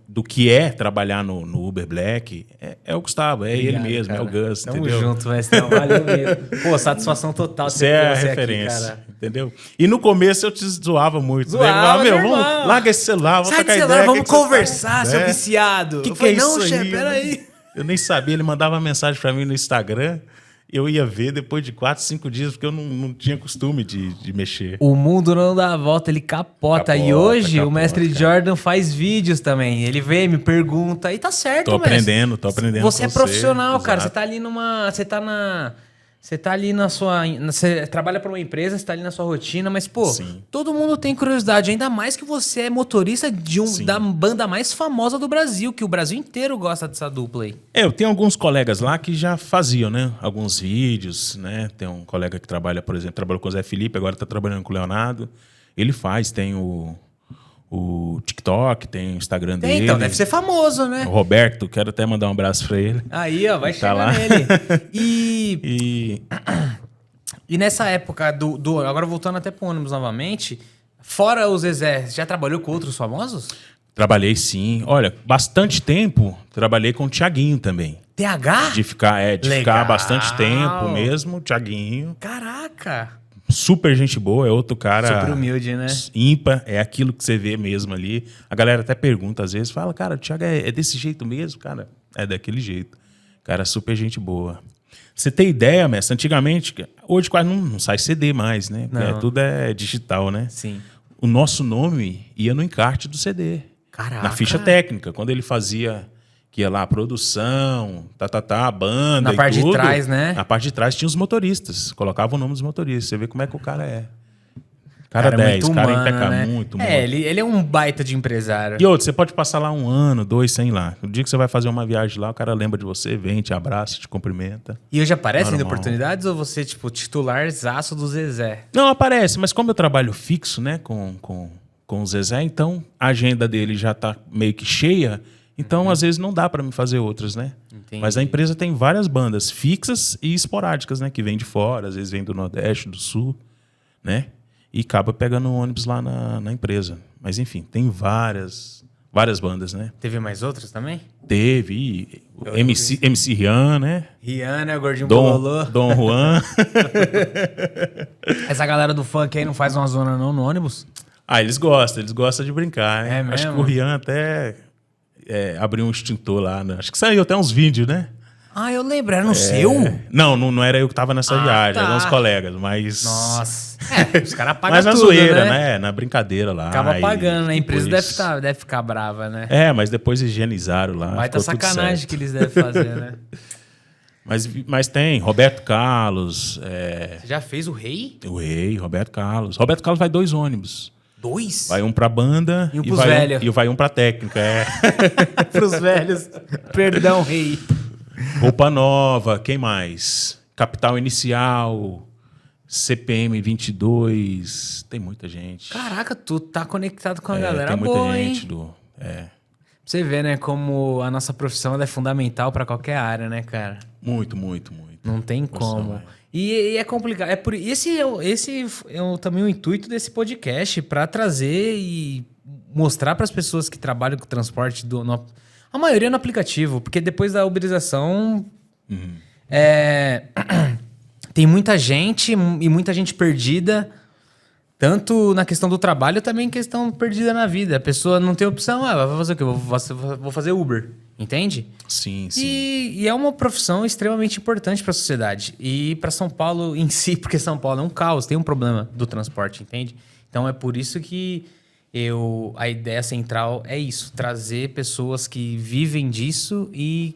do que é trabalhar no Uber Black, é o Gustavo, é Obrigado, ele mesmo, cara. é o Gus, Tamo entendeu? junto, mestre. Valeu mesmo. Pô, satisfação total Você é a ter você referência, aqui, cara. entendeu? E no começo eu te zoava muito. Zoava, né? normal. Vamos, larga esse celular, vamos Sai do trocar celular, ideia. vamos que você conversar, faz? seu viciado. Que Eu falei, é não, isso chefe, aí? peraí. Eu nem sabia, ele mandava mensagem pra mim no Instagram. Eu ia ver depois de 4, 5 dias, porque eu não tinha costume de mexer. O mundo não dá a volta, ele capota. E hoje o mestre Jordan faz vídeos também. Ele vem, me pergunta, e tá certo, Tô mestre. aprendendo Você é com profissional, cara. exato. Você tá ali numa. Você tá ali na sua. Você trabalha para uma empresa, você tá ali na sua rotina, mas, pô, Sim. todo mundo tem curiosidade. Ainda mais que você é motorista da banda mais famosa do Brasil, que o Brasil inteiro gosta dessa dupla aí. Eu tenho alguns colegas lá que já faziam, né? Alguns vídeos, né? Tem um colega que trabalha, por exemplo, trabalhou com o Zé Felipe, agora está trabalhando com o Leonardo. Ele tem o TikTok, tem o Instagram dele. Então, deve ser famoso, né? O Roberto, quero até mandar um abraço para ele. Aí, ó, vai Tá chegar lá. nele. E E nessa época agora voltando até pro ônibus novamente, fora o Zezé, já trabalhou com outros famosos? trabalhei sim. Olha, bastante tempo trabalhei com o Thiaguinho também. TH? De ficar Legal. bastante tempo mesmo, Thiaguinho. Caraca! Super gente boa, é outro cara... Super humilde, né? Ímpar, é aquilo que você vê mesmo ali. A galera até pergunta às vezes, fala, cara, o Thiago é desse jeito mesmo? Cara, é daquele jeito. Cara, super gente boa. Você tem ideia, mestre? Antigamente, hoje quase não sai CD mais, né? Não. Tudo é digital, né? Sim. O nosso nome ia no encarte do CD. Caraca. Na ficha técnica. Quando ele fazia que ia lá a produção, a banda Na e parte de tudo. trás, né? Na parte de trás tinha os motoristas. Colocava o nome dos motoristas. Você vê como é que o cara é. Cara é 10, muito cara humano, impecável, né? muito, muito. Ele é um baita de empresário. E outro, você pode passar lá 1 ano, 2, sem ir lá. O dia que você vai fazer uma viagem lá, o cara lembra de você, vem, te abraça, te cumprimenta. E hoje aparecem Normal. oportunidades ou você, tipo, titularzaço do Zezé? Não, aparece, mas como eu trabalho fixo, né, com o Zezé, então a agenda dele já tá meio que cheia, então às vezes não dá para me fazer outras, né? Entendi. Mas a empresa tem várias bandas fixas e esporádicas, né, que vêm de fora, às vezes vem do Nordeste, do Sul, né? E acaba pegando um ônibus lá na empresa. Mas enfim, tem várias bandas, né? Teve mais outras também? Teve MC Rian, né? Rihanna, o Gordinho Bololô. Dom Juan. Essa galera do funk aí não faz uma zona não no ônibus? Ah, eles gostam de brincar, né? É mesmo? Acho que o Rian até abriu um extintor lá, né? Acho que saiu até uns vídeos, né? Ah, eu lembro, era no seu? Não era eu que tava nessa viagem, tá. eram uns colegas, mas... Nossa. Os caras pagam Mas na tudo, zoeira, né? Na brincadeira lá. Acaba e pagando, né? A empresa depois- deve ficar brava, né? mas depois higienizaram lá. Vai tá ficou tudo sacanagem certo. que eles devem fazer, né? Mas tem Roberto Carlos, Você já fez o rei? o Rei, Roberto Carlos. Roberto Carlos vai 2 ônibus. 2? Vai um pra banda E um pros vai velhos. e vai um pra técnica. Pros velhos. Perdão, rei. Roupa Nova, quem mais? Capital Inicial, CPM 22. Tem muita gente. Caraca, tu tá conectado com a galera tem muita boa, gente hein? É, Você vê, né, como a nossa profissão ela é fundamental pra qualquer área, né, cara? muito, muito, muito. Não tem como. E é complicado. Esse é também o intuito desse podcast, para trazer e mostrar para as pessoas que trabalham com transporte, a maioria no aplicativo, porque depois da uberização tem muita gente e muita gente perdida, tanto na questão do trabalho, também em questão perdida na vida. A pessoa não tem opção, vai fazer o quê? Vou fazer Uber, entende? Sim, sim. E é uma profissão extremamente importante para a sociedade. E para São Paulo em si, porque São Paulo é um caos, tem um problema do transporte, entende? Então é por isso que a ideia central é isso, trazer pessoas que vivem disso e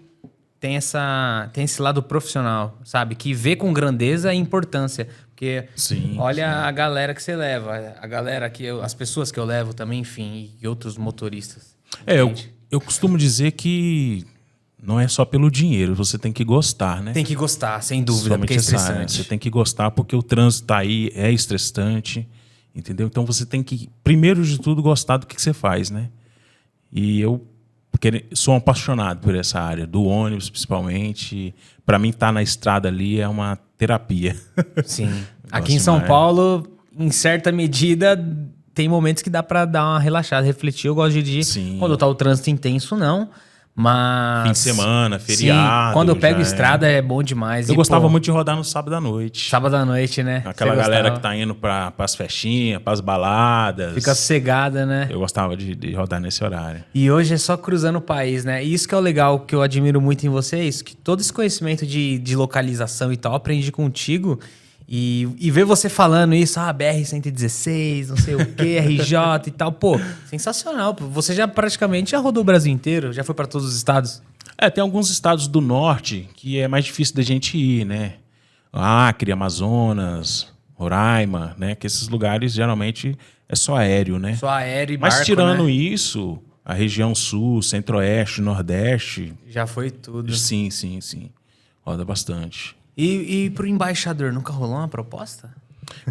tem esse lado profissional, sabe? Que vê com grandeza a importância. Porque Sim, olha a galera que você leva, as pessoas que eu levo também, enfim, e outros motoristas. Eu costumo dizer que não é só pelo dinheiro, você tem que gostar, né? Tem que gostar, sem dúvida, Somente porque é essa área. estressante. Você tem que gostar porque o trânsito tá aí, é estressante, entendeu? Então você tem que, primeiro de tudo, gostar do que você faz, né? E eu sou um apaixonado por essa área, do ônibus principalmente. Para mim, estar na estrada ali é uma terapia. Sim. Aqui em São demais. Paulo, em certa medida, tem momentos que dá pra dar uma relaxada, refletir. Eu gosto de dirigir Sim. quando tá o trânsito intenso, não. Mas... Fim de semana, feriado. Sim, quando eu pego já estrada é bom demais. Eu E, gostava pô, muito de rodar no sábado à noite. sábado à noite, né? Aquela Você galera gostava? que tá indo para as festinhas, para as baladas. Fica sossegada, né? Eu gostava de rodar nesse horário. E hoje é só cruzando o país, né? E isso que é o legal, que eu admiro muito em você, é isso, que todo esse conhecimento de localização e tal, aprendi contigo. E ver você falando isso, BR-116, não sei o quê, RJ e tal, pô, sensacional. Pô. Você praticamente já rodou o Brasil inteiro, já foi para todos os estados. Tem alguns estados do norte que é mais difícil da gente ir, né? Acre, Amazonas, Roraima, né? Que esses lugares geralmente é só aéreo, né? Só aéreo e barco, Mas tirando né? isso, a região sul, centro-oeste, nordeste, Já foi tudo. sim. Roda bastante. E pro embaixador, nunca rolou uma proposta?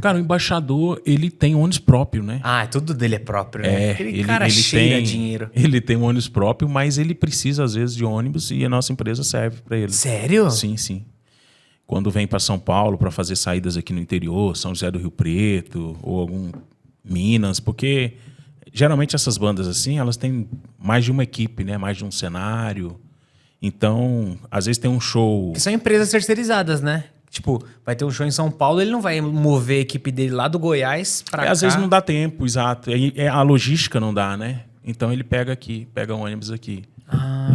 Cara, o embaixador, ele tem ônibus próprio, né? Tudo dele é próprio, né? Aquele cara ele cheira tem dinheiro. Ele tem um ônibus próprio, mas ele precisa, às vezes, de ônibus e a nossa empresa serve para ele. Sério? Sim. Quando vem para São Paulo para fazer saídas aqui no interior, São José do Rio Preto ou algum Minas, porque geralmente essas bandas assim, elas têm mais de uma equipe, né? Mais de um cenário. Então, às vezes tem um show... Que são empresas terceirizadas, né? Tipo, vai ter um show em São Paulo, ele não vai mover a equipe dele lá do Goiás pra cá. Às vezes não dá tempo, exato. A logística não dá, né? Então ele pega um ônibus aqui.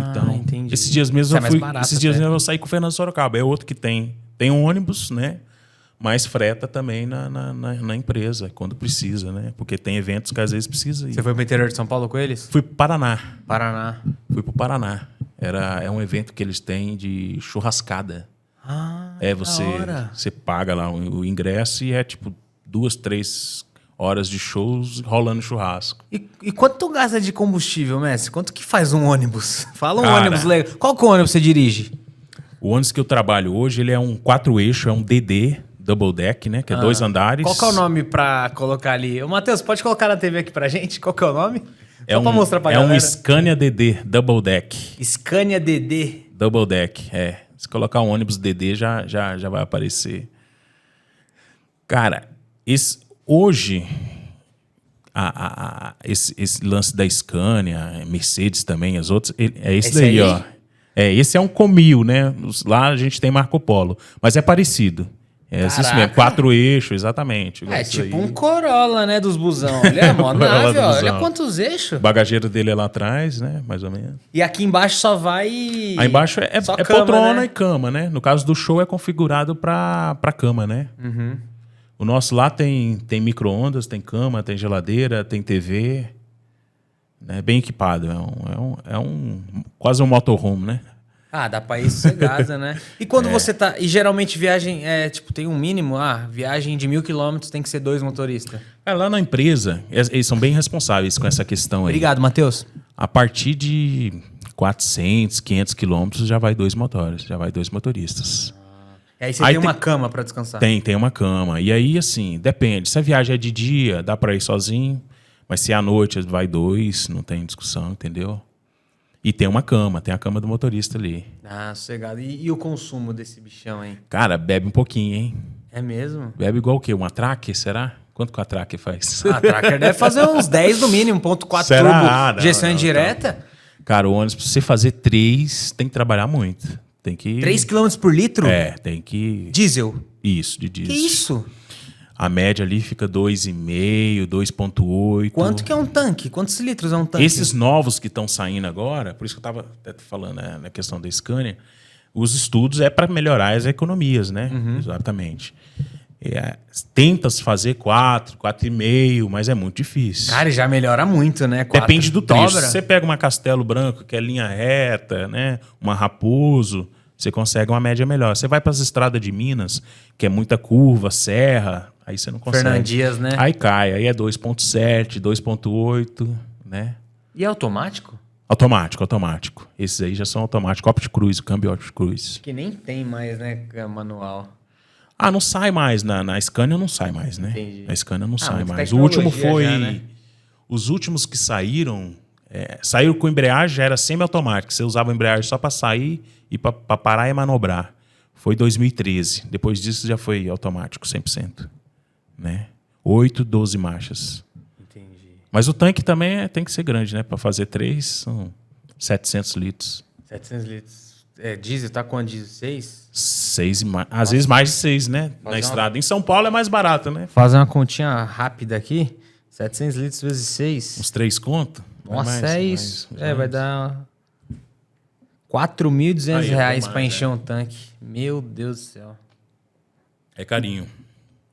Então, entendi. esses dias mesmo Isso é mais barato esses dias até. mesmo eu saí com o Fernando Sorocaba. É outro que tem um ônibus, né? Mas freta também na empresa, quando precisa, né? Porque tem eventos que às vezes precisa ir. Você foi pro interior de São Paulo com eles? Fui pro Paraná. Paraná. Fui pro Paraná. É um evento que eles têm de churrascada. Você paga lá o ingresso e é tipo 2, 3 horas de shows rolando churrasco. E quanto tu gasta de combustível, Messi? Quanto que faz um ônibus? Fala um Cara, ônibus legal. Qual que é o ônibus você dirige? O ônibus que eu trabalho hoje, ele é um 4 eixos, é um DD, double deck, né? Que é 2 andares. Qual que é o nome pra colocar ali? Ô, Matheus, pode colocar na TV aqui pra gente? Qual que é o nome? Só pra mostrar pra galera. É um Scania DD, double deck. Scania DD. Double deck, é. Se colocar um ônibus DD, já vai aparecer. Cara, hoje, esse lance da Scania, Mercedes também, as outras, é esse daí, ó. Esse é um Comil, né? Lá a gente tem Marco Polo. Mas é parecido. É isso mesmo, 4 eixos, exatamente. É tipo um Corolla, né, dos busão. Olha a mó nave, ó. Olha quantos eixos. O bagageiro dele é lá atrás, né? Mais ou menos. E aqui embaixo só vai... Aí embaixo é cama, poltrona, né? E né? cama, né? No caso do show é configurado pra cama, né? Uhum. O nosso lá tem micro-ondas, tem cama, tem geladeira, tem TV. É bem equipado. É quase um motorhome, né? Ah, dá pra ir sossegada, né? E quando você tá... E geralmente viagem tipo, tem um mínimo. Viagem de 1.000 quilômetros tem que ser 2 motoristas. Lá na empresa, eles são bem responsáveis com essa questão aí. Obrigado, Matheus. A partir de 400, 500 quilômetros já vai 2 motores, já vai 2 motoristas. E aí você tem uma cama pra descansar. Tem uma cama. E aí, assim, depende. Se a viagem é de dia, dá pra ir sozinho. Mas se é à noite, vai 2, não tem discussão, entendeu? E tem uma cama, tem a cama do motorista ali. Ah, sossegado. E o consumo desse bichão, hein? Cara, bebe um pouquinho, hein? É mesmo? Bebe igual o quê? Uma Tracker, será? Quanto que a Tracker faz? A Tracker deve fazer uns 10 no mínimo, 1.4 Será? turbo, injeção indireta. Então. Cara, o ônibus, pra você fazer 3, tem que trabalhar muito. Tem que... 3 km por litro? Tem que... Diesel? Isso, de diesel. Que isso? A média ali fica 2,5, 2,8. Quanto que é um tanque? Quantos litros é um tanque? Esses novos que estão saindo agora, por isso que eu estava até falando na questão da Scania, os estudos é para melhorar as economias, né? Uhum. Exatamente. Tenta-se fazer 4, 4,5, mas é muito difícil. Cara, já melhora muito, né? 4, depende do trecho. dobra. Se você pega uma Castelo Branco, que é linha reta, né? Uma Raposo, você consegue uma média melhor. Você vai para as estradas de Minas, que é muita curva, serra, aí você não consegue. Fernando Dias, né? Aí cai, aí é 2,7, 2,8, né? E é automático? Automático. Esses aí já são automáticos. Opticruise, câmbio Opticruise. Que nem tem mais, né? Manual. Não sai mais. Na Scania não sai mais, né? Entendi. Na Scania não sai muita mais. O último tecnologia foi... já, né? Os últimos que saíram... saíram com embreagem, era semi-automático. Você usava a embreagem só para sair e para parar e manobrar. Foi 2013. Depois disso já foi automático, 100%. Né? 8, 12 marchas. Entendi. Mas o tanque também tem que ser grande, né? Para fazer 3, são 700 litros. 700 litros. Diesel, tá com a diesel 6? 6, às vezes mais de 6, né? Na estrada. Em São Paulo é mais barato, né? Fazer uma continha rápida aqui. 700 litros vezes 6. Uns 3 conto. Nossa, isso. Vai dar R$4.200 para encher um tanque. Meu Deus do céu. É carinho.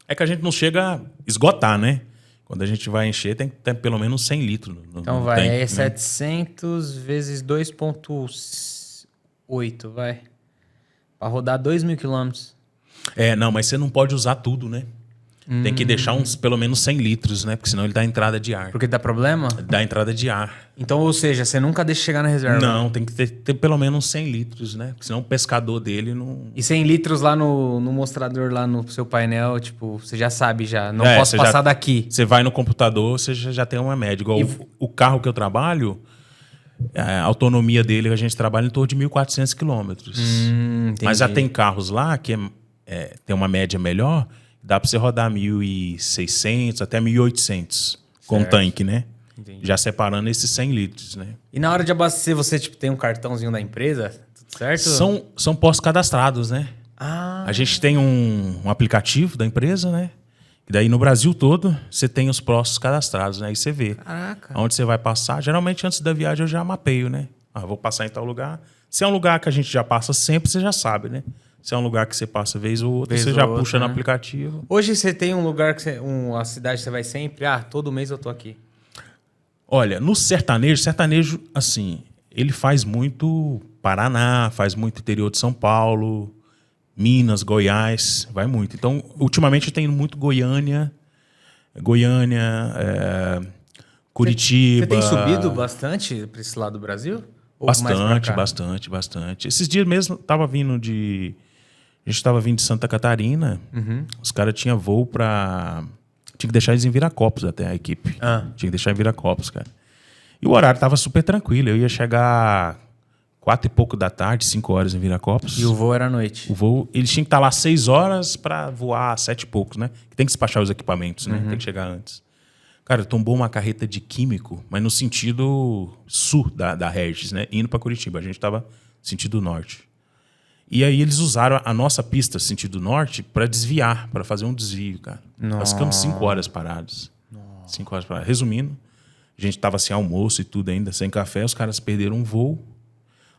É que a gente não chega a esgotar, né? Quando a gente vai encher, tem que ter pelo menos 100 litros. Então no vai, tanque, aí é né? 700 vezes 2,8, vai. Para rodar 2.000 quilômetros. Não, mas você não pode usar tudo, né? Tem que deixar pelo menos 100 litros, né? Porque senão ele dá entrada de ar. Porque dá problema? Dá entrada de ar. Então, ou seja, você nunca deixa chegar na reserva. Não, tem que ter pelo menos 100 litros, né? Porque senão o pescador dele não... E 100 litros lá no mostrador, lá no seu painel, tipo, você já sabe já. Não posso passar daqui. Você vai no computador, você já tem uma média. Igual o carro que eu trabalho, a autonomia dele, a gente trabalha em torno de 1.400 quilômetros. Mas já tem carros lá que tem uma média melhor, dá para você rodar 1.600 até 1.800 com tanque, né? Entendi. Já separando esses 100 litros, né? E na hora de abastecer, você tem um cartãozinho da empresa? Tudo certo? São postos cadastrados, né? A gente tem um aplicativo da empresa, né? E daí no Brasil todo, você tem os postos cadastrados, né? Aí você vê. Caraca. Onde você vai passar. Geralmente antes da viagem eu já mapeio, né? Vou passar em tal lugar. Se é um lugar que a gente já passa sempre, você já sabe, né? Se é um lugar que você passa vez ou outra, você já puxa no aplicativo. Hoje você tem um lugar, uma cidade que você vai sempre? Todo mês eu tô aqui. Olha, no sertanejo, assim, ele faz muito Paraná, faz muito interior de São Paulo, Minas, Goiás, vai muito. Então, ultimamente tem muito Goiânia, Curitiba. Você tem subido bastante para esse lado do Brasil? Ou mais pra cá? Bastante. Esses dias mesmo tava vindo de... A gente estava vindo de Santa Catarina, os caras tinham voo para... Tinha que deixar eles em Viracopos até, a equipe. Tinha que deixar em Viracopos, cara. E o horário tava super tranquilo. Eu ia chegar 4 e pouco da tarde, 5 horas em Viracopos. E o voo era à noite? O voo, eles tinham que estar lá 6 horas para voar às 7 e poucos, né? Tem que despachar os equipamentos, né? Tem que chegar antes. Cara, tombou uma carreta de químico, mas no sentido sul da Regis, né? Indo para Curitiba. A gente estava sentido norte. E aí eles usaram a nossa pista sentido norte para desviar, para fazer um desvio, cara. Nós ficamos 5 horas parados. 5 horas parados. Resumindo, a gente estava sem almoço e tudo ainda, sem café. Os caras perderam um voo.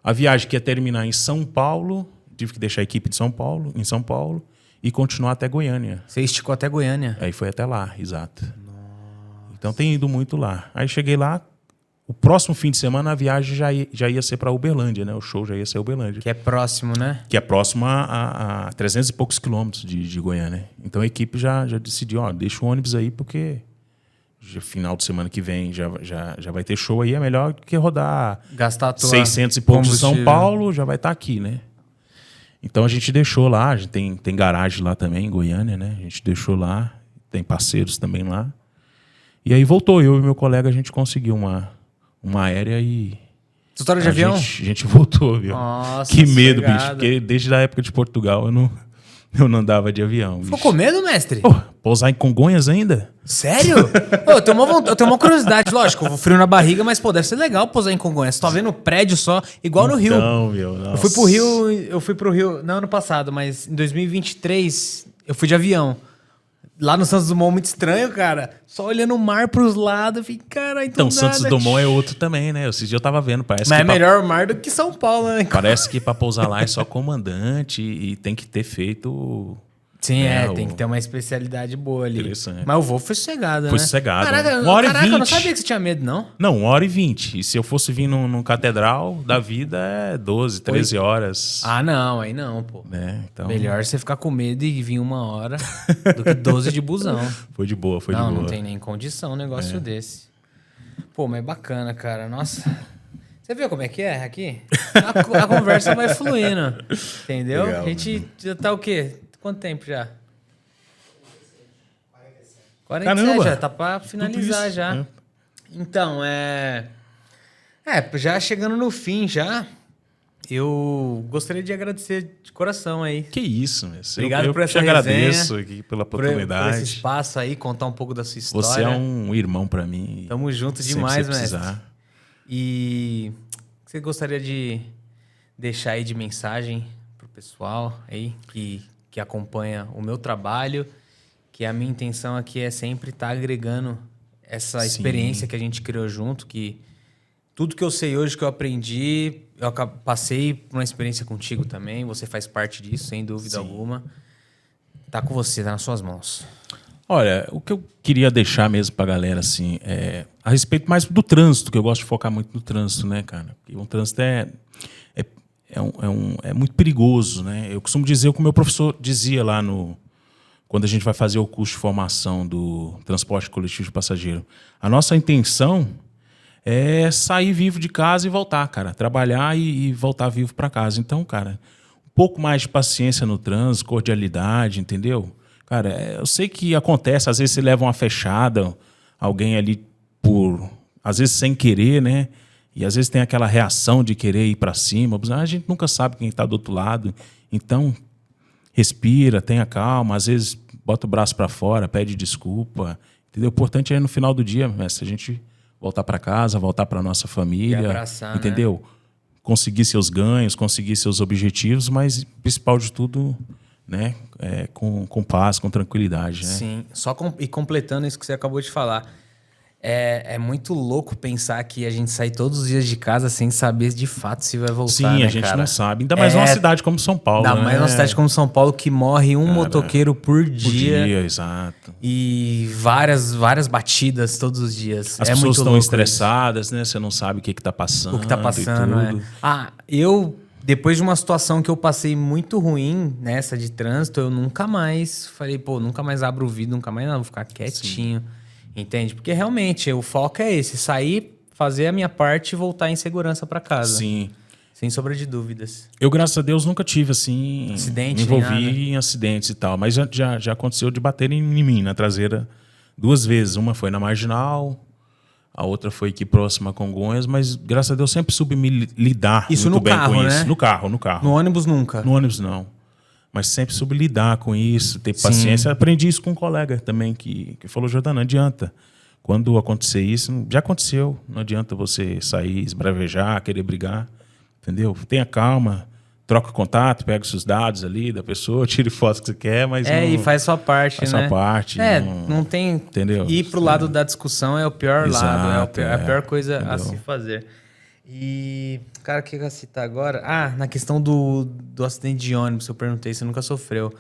A viagem que ia terminar em São Paulo, tive que deixar a equipe de São Paulo, em São Paulo, e continuar até Goiânia. Você esticou até Goiânia? Aí foi até lá, exato. Então tem ido muito lá. Aí cheguei lá, o próximo fim de semana a viagem já ia ser para Uberlândia, né? O show já ia ser Uberlândia. Que é próximo, né? Que é próximo a 300 e poucos quilômetros de Goiânia. Então a equipe já decidiu, ó, deixa o ônibus aí, porque final de semana que vem já vai ter show aí, é melhor do que rodar gastar a tua 600 e poucos de São Paulo, já vai estar aqui, né? Então a gente deixou lá, a gente tem garagem lá também em Goiânia, né? A gente deixou lá, tem parceiros também lá. E aí voltou, eu e meu colega, a gente conseguiu uma aérea e... História de avião? A gente voltou, viu? Nossa, que medo, sossegado. bicho, porque desde a época de Portugal eu não andava de avião. Ficou com medo, mestre? Pô, pousar em Congonhas ainda? Sério? Pô, eu tenho uma curiosidade, lógico, eu frio na barriga, mas pô, deve ser legal pousar em Congonhas. Você tá vendo o prédio só, igual no Rio. Não, meu, nossa. Eu fui pro Rio, não ano passado, mas em 2023 eu fui de avião. Lá no Santos Dumont, muito estranho, cara. Só olhando o mar pros lados, eu fiquei, cara, então Santos Dumont é outro também, né? Esse dia eu tava vendo, parece mas que... é melhor o mar do que São Paulo, né? Parece que pra pousar lá é só comandante e tem que ter feito... Sim, tem que ter uma especialidade boa ali. Interessante. Mas o voo foi sossegado, né? Foi sossegado. Caraca, 1h20. eu não sabia que você tinha medo, não. Não, 1h20. E se eu fosse vir num catedral da vida, é 12, 13 horas. Ah, não, aí não, pô. Né? Então, melhor você ficar com medo e vir 1 hora do que 12 de busão. Foi de boa, de boa. Não tem nem condição um negócio desse. Pô, mas bacana, cara. Nossa... Você viu como é que é aqui? A conversa vai fluindo, entendeu? Legal, a gente já tá o quê? Quanto tempo já? 47. Caramba! Já tá pra finalizar já. É. Então, já chegando no fim já, eu gostaria de agradecer de coração aí. Que isso, meu. Obrigado por essa te resenha, agradeço aqui pela oportunidade. Por esse espaço aí, contar um pouco da sua história. Você é um irmão pra mim. Tamo junto sempre demais, que você precisar. mestre. E o que você gostaria de deixar aí de mensagem pro pessoal aí que acompanha o meu trabalho, que a minha intenção aqui é sempre estar agregando essa experiência que a gente criou junto, que tudo que eu sei hoje, que eu aprendi, eu passei por uma experiência contigo também, você faz parte disso, sem dúvida alguma. Tá com você, tá nas suas mãos. Olha, o que eu queria deixar mesmo pra galera, assim, a respeito mais do trânsito, que eu gosto de focar muito no trânsito, né, cara? Porque o trânsito é muito perigoso, né? Eu costumo dizer o que o meu professor dizia lá quando a gente vai fazer o curso de formação do transporte coletivo de passageiro. A nossa intenção é sair vivo de casa e voltar, cara. Trabalhar e voltar vivo para casa. Então, cara, um pouco mais de paciência no trânsito, cordialidade, entendeu? Cara, eu sei que acontece, às vezes você leva uma fechada, alguém ali às vezes sem querer, né? E às vezes tem aquela reação de querer ir para cima. A gente nunca sabe quem está do outro lado. Então, respira, tenha calma. Às vezes, bota o braço para fora, pede desculpa. Entendeu? O importante é, no final do dia, mestre, a gente voltar para casa, voltar para nossa família. E abraçar, entendeu? Né? Conseguir seus ganhos, conseguir seus objetivos, mas, principal de tudo, né? Com paz, com tranquilidade. Né? Sim. E completando isso que você acabou de falar. É muito louco pensar que a gente sai todos os dias de casa sem saber de fato se vai voltar, Sim, né, a gente cara? não sabe. Ainda mais numa cidade como São Paulo, Ainda mais numa cidade como São Paulo que morre um motoqueiro por dia. Exato. E várias batidas todos os dias. As pessoas estão estressadas, né? Você não sabe o que tá passando. O que tá passando, e tudo. Depois de uma situação que eu passei muito ruim nessa de trânsito, eu nunca mais falei, nunca mais abro o vidro, nunca mais, não, vou ficar quietinho. Sim. Entende? Porque realmente o foco é esse, sair, fazer a minha parte e voltar em segurança para casa. Sim. Sem sombra de dúvidas. Eu, graças a Deus, nunca tive, assim... Acidente, me envolvi em acidentes e tal. Mas já aconteceu de baterem em mim na traseira 2 vezes. Uma foi na Marginal, a outra foi aqui próxima a Congonhas. Mas, graças a Deus, sempre soube me lidar isso muito no bem carro, com né? isso. No carro. No ônibus, nunca? No ônibus, não. Mas sempre soube lidar com isso, ter paciência. Aprendi isso com um colega também que falou, Jordano, não adianta. Quando acontecer isso, já aconteceu. Não adianta você sair, esbravejar, querer brigar. Entendeu? Tenha calma, troca contato, pega os seus dados ali da pessoa, tire fotos que você quer, mas e faz sua parte, faz né? sua parte. Não tem... Entendeu? Ir pro lado da discussão é o pior Exato, lado, é a pior coisa entendeu? a se fazer. E, cara, o que eu ia citar agora? Na questão do acidente de ônibus, eu perguntei, você nunca sofreu.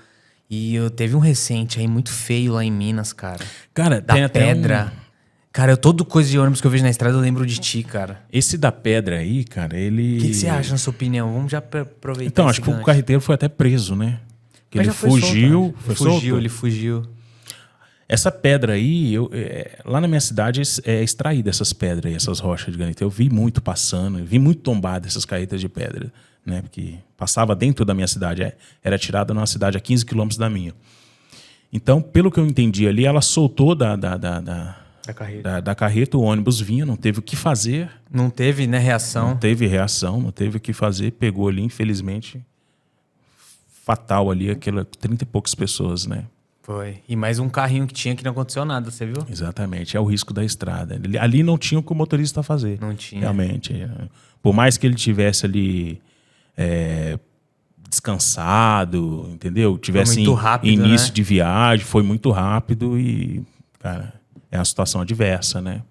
E teve um recente aí muito feio lá em Minas, cara. Cara, da tem pedra. até Cara, todo coisa de ônibus que eu vejo na estrada eu lembro de ti, cara. Esse da pedra aí, cara, ele... O que você acha, na sua opinião? Vamos já aproveitar. Então, acho que o carreteiro foi até preso, né? Que ele fugiu. Solto? Ele fugiu. Essa pedra aí, lá na minha cidade é extraída essas pedras aí, essas rochas de granito. Eu vi muito passando, vi muito tombado essas carretas de pedra, né? Porque passava dentro da minha cidade, era tirada numa cidade a 15 quilômetros da minha. Então, pelo que eu entendi ali, ela soltou da carreta, o ônibus vinha, não teve o que fazer. Não teve, né, reação? Não teve reação, não teve o que fazer, pegou ali, infelizmente, fatal ali, aquela 30 e poucas pessoas, né? Foi. E mais um carrinho que tinha que não aconteceu nada, você viu? Exatamente, é o risco da estrada. Ali não tinha o que o motorista fazer. Não tinha. Realmente. Por mais que ele tivesse ali descansado, entendeu? Tivesse muito rápido, início né? de viagem, foi muito rápido e, cara, é uma situação adversa, né?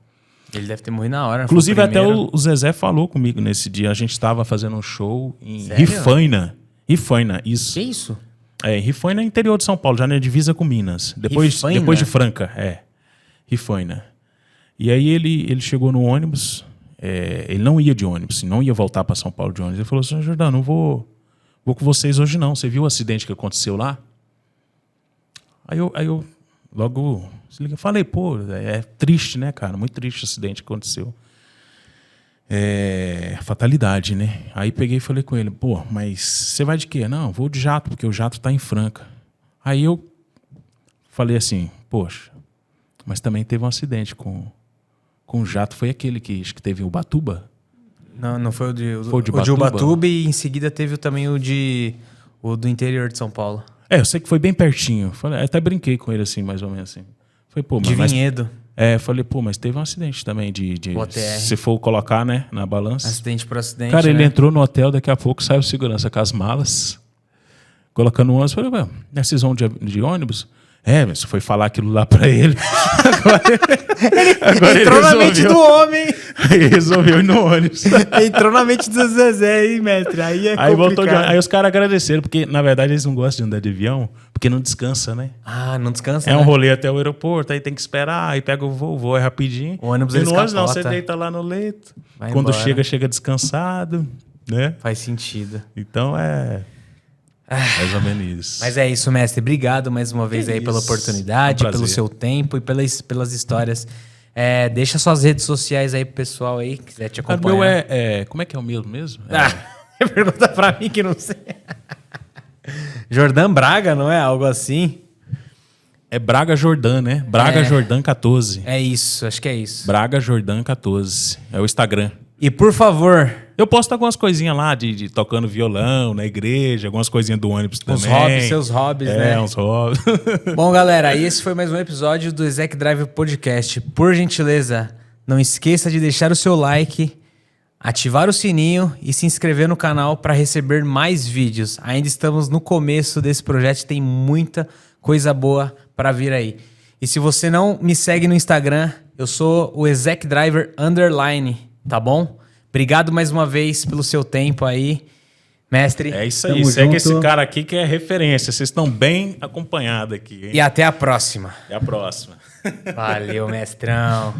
Ele deve ter morrido na hora. Inclusive, até o Zezé falou comigo nesse dia. A gente estava fazendo um show em Rifaina. Rifaina, isso. Que isso? Rifaina é interior de São Paulo, já na divisa com Minas. Depois de Franca, Rifaina. E aí ele chegou no ônibus, ele não ia de ônibus, não ia voltar para São Paulo de ônibus. Ele falou assim, Jordano, não vou com vocês hoje não. Você viu o acidente que aconteceu lá? Aí eu logo falei, pô, é triste, né, cara? Muito triste o acidente que aconteceu. Fatalidade, né? Aí peguei e falei com ele, pô, mas você vai de quê? Não, vou de jato, porque o jato tá em Franca. Aí eu falei assim, poxa, mas também teve um acidente com o jato, foi aquele que acho que teve em Ubatuba? Não foi o de Ubatuba. Ubatuba e em seguida teve também o do interior de São Paulo. Eu sei que foi bem pertinho. Falei, até brinquei com ele assim, mais ou menos assim. Falei, pô, de Vinhedo. Falei, pô, mas teve um acidente também de OTR. Se for colocar, né, na balança. Acidente por acidente, cara, ele né? entrou no hotel, daqui a pouco saiu segurança com as malas, colocando o ônibus. Falei, vocês vão de ônibus? Mas você foi falar aquilo lá pra ele. Agora entrou na mente do homem. Aí resolveu ir no ônibus. Entrou na mente do Zezé aí, mestre. Aí voltou aí os caras agradeceram, porque na verdade eles não gostam de andar de avião, porque não descansa, né? Não descansa, um rolê até o aeroporto, aí tem que esperar, aí pega o voo é rapidinho. O ônibus e no ônibus não, capota. você deita lá no leito. Vai Quando embora. chega descansado, né? Faz sentido. Então mais ou menos isso. Mas é isso, mestre. Obrigado mais uma vez aí pela oportunidade, pelo seu tempo e pelas histórias. Deixa suas redes sociais aí pro pessoal aí, que quiser te acompanhar. O meu como é que é o meu mesmo? Pergunta pra mim que não sei. Jordan Braga, não é? Algo assim? É Braga Jordan, né? Braga Jordan 14. É isso, acho que é isso. Braga Jordan 14. É o Instagram. E por favor... Eu posto algumas coisinhas lá de tocando violão na igreja, algumas coisinhas do ônibus também. Seus hobbies, né? Uns hobbies. Bom, galera, esse foi mais um episódio do Exec Drive Podcast. Por gentileza, não esqueça de deixar o seu like, ativar o sininho e se inscrever no canal para receber mais vídeos. Ainda estamos no começo desse projeto, tem muita coisa boa para vir aí. E se você não me segue no Instagram, Eu sou o Exec Driver Underline, tá bom? Obrigado mais uma vez pelo seu tempo aí, mestre. É isso aí. Tamo Segue junto. esse cara aqui que é referência. Vocês estão bem acompanhados aqui, hein? E até a próxima. Até a próxima. Valeu, mestrão.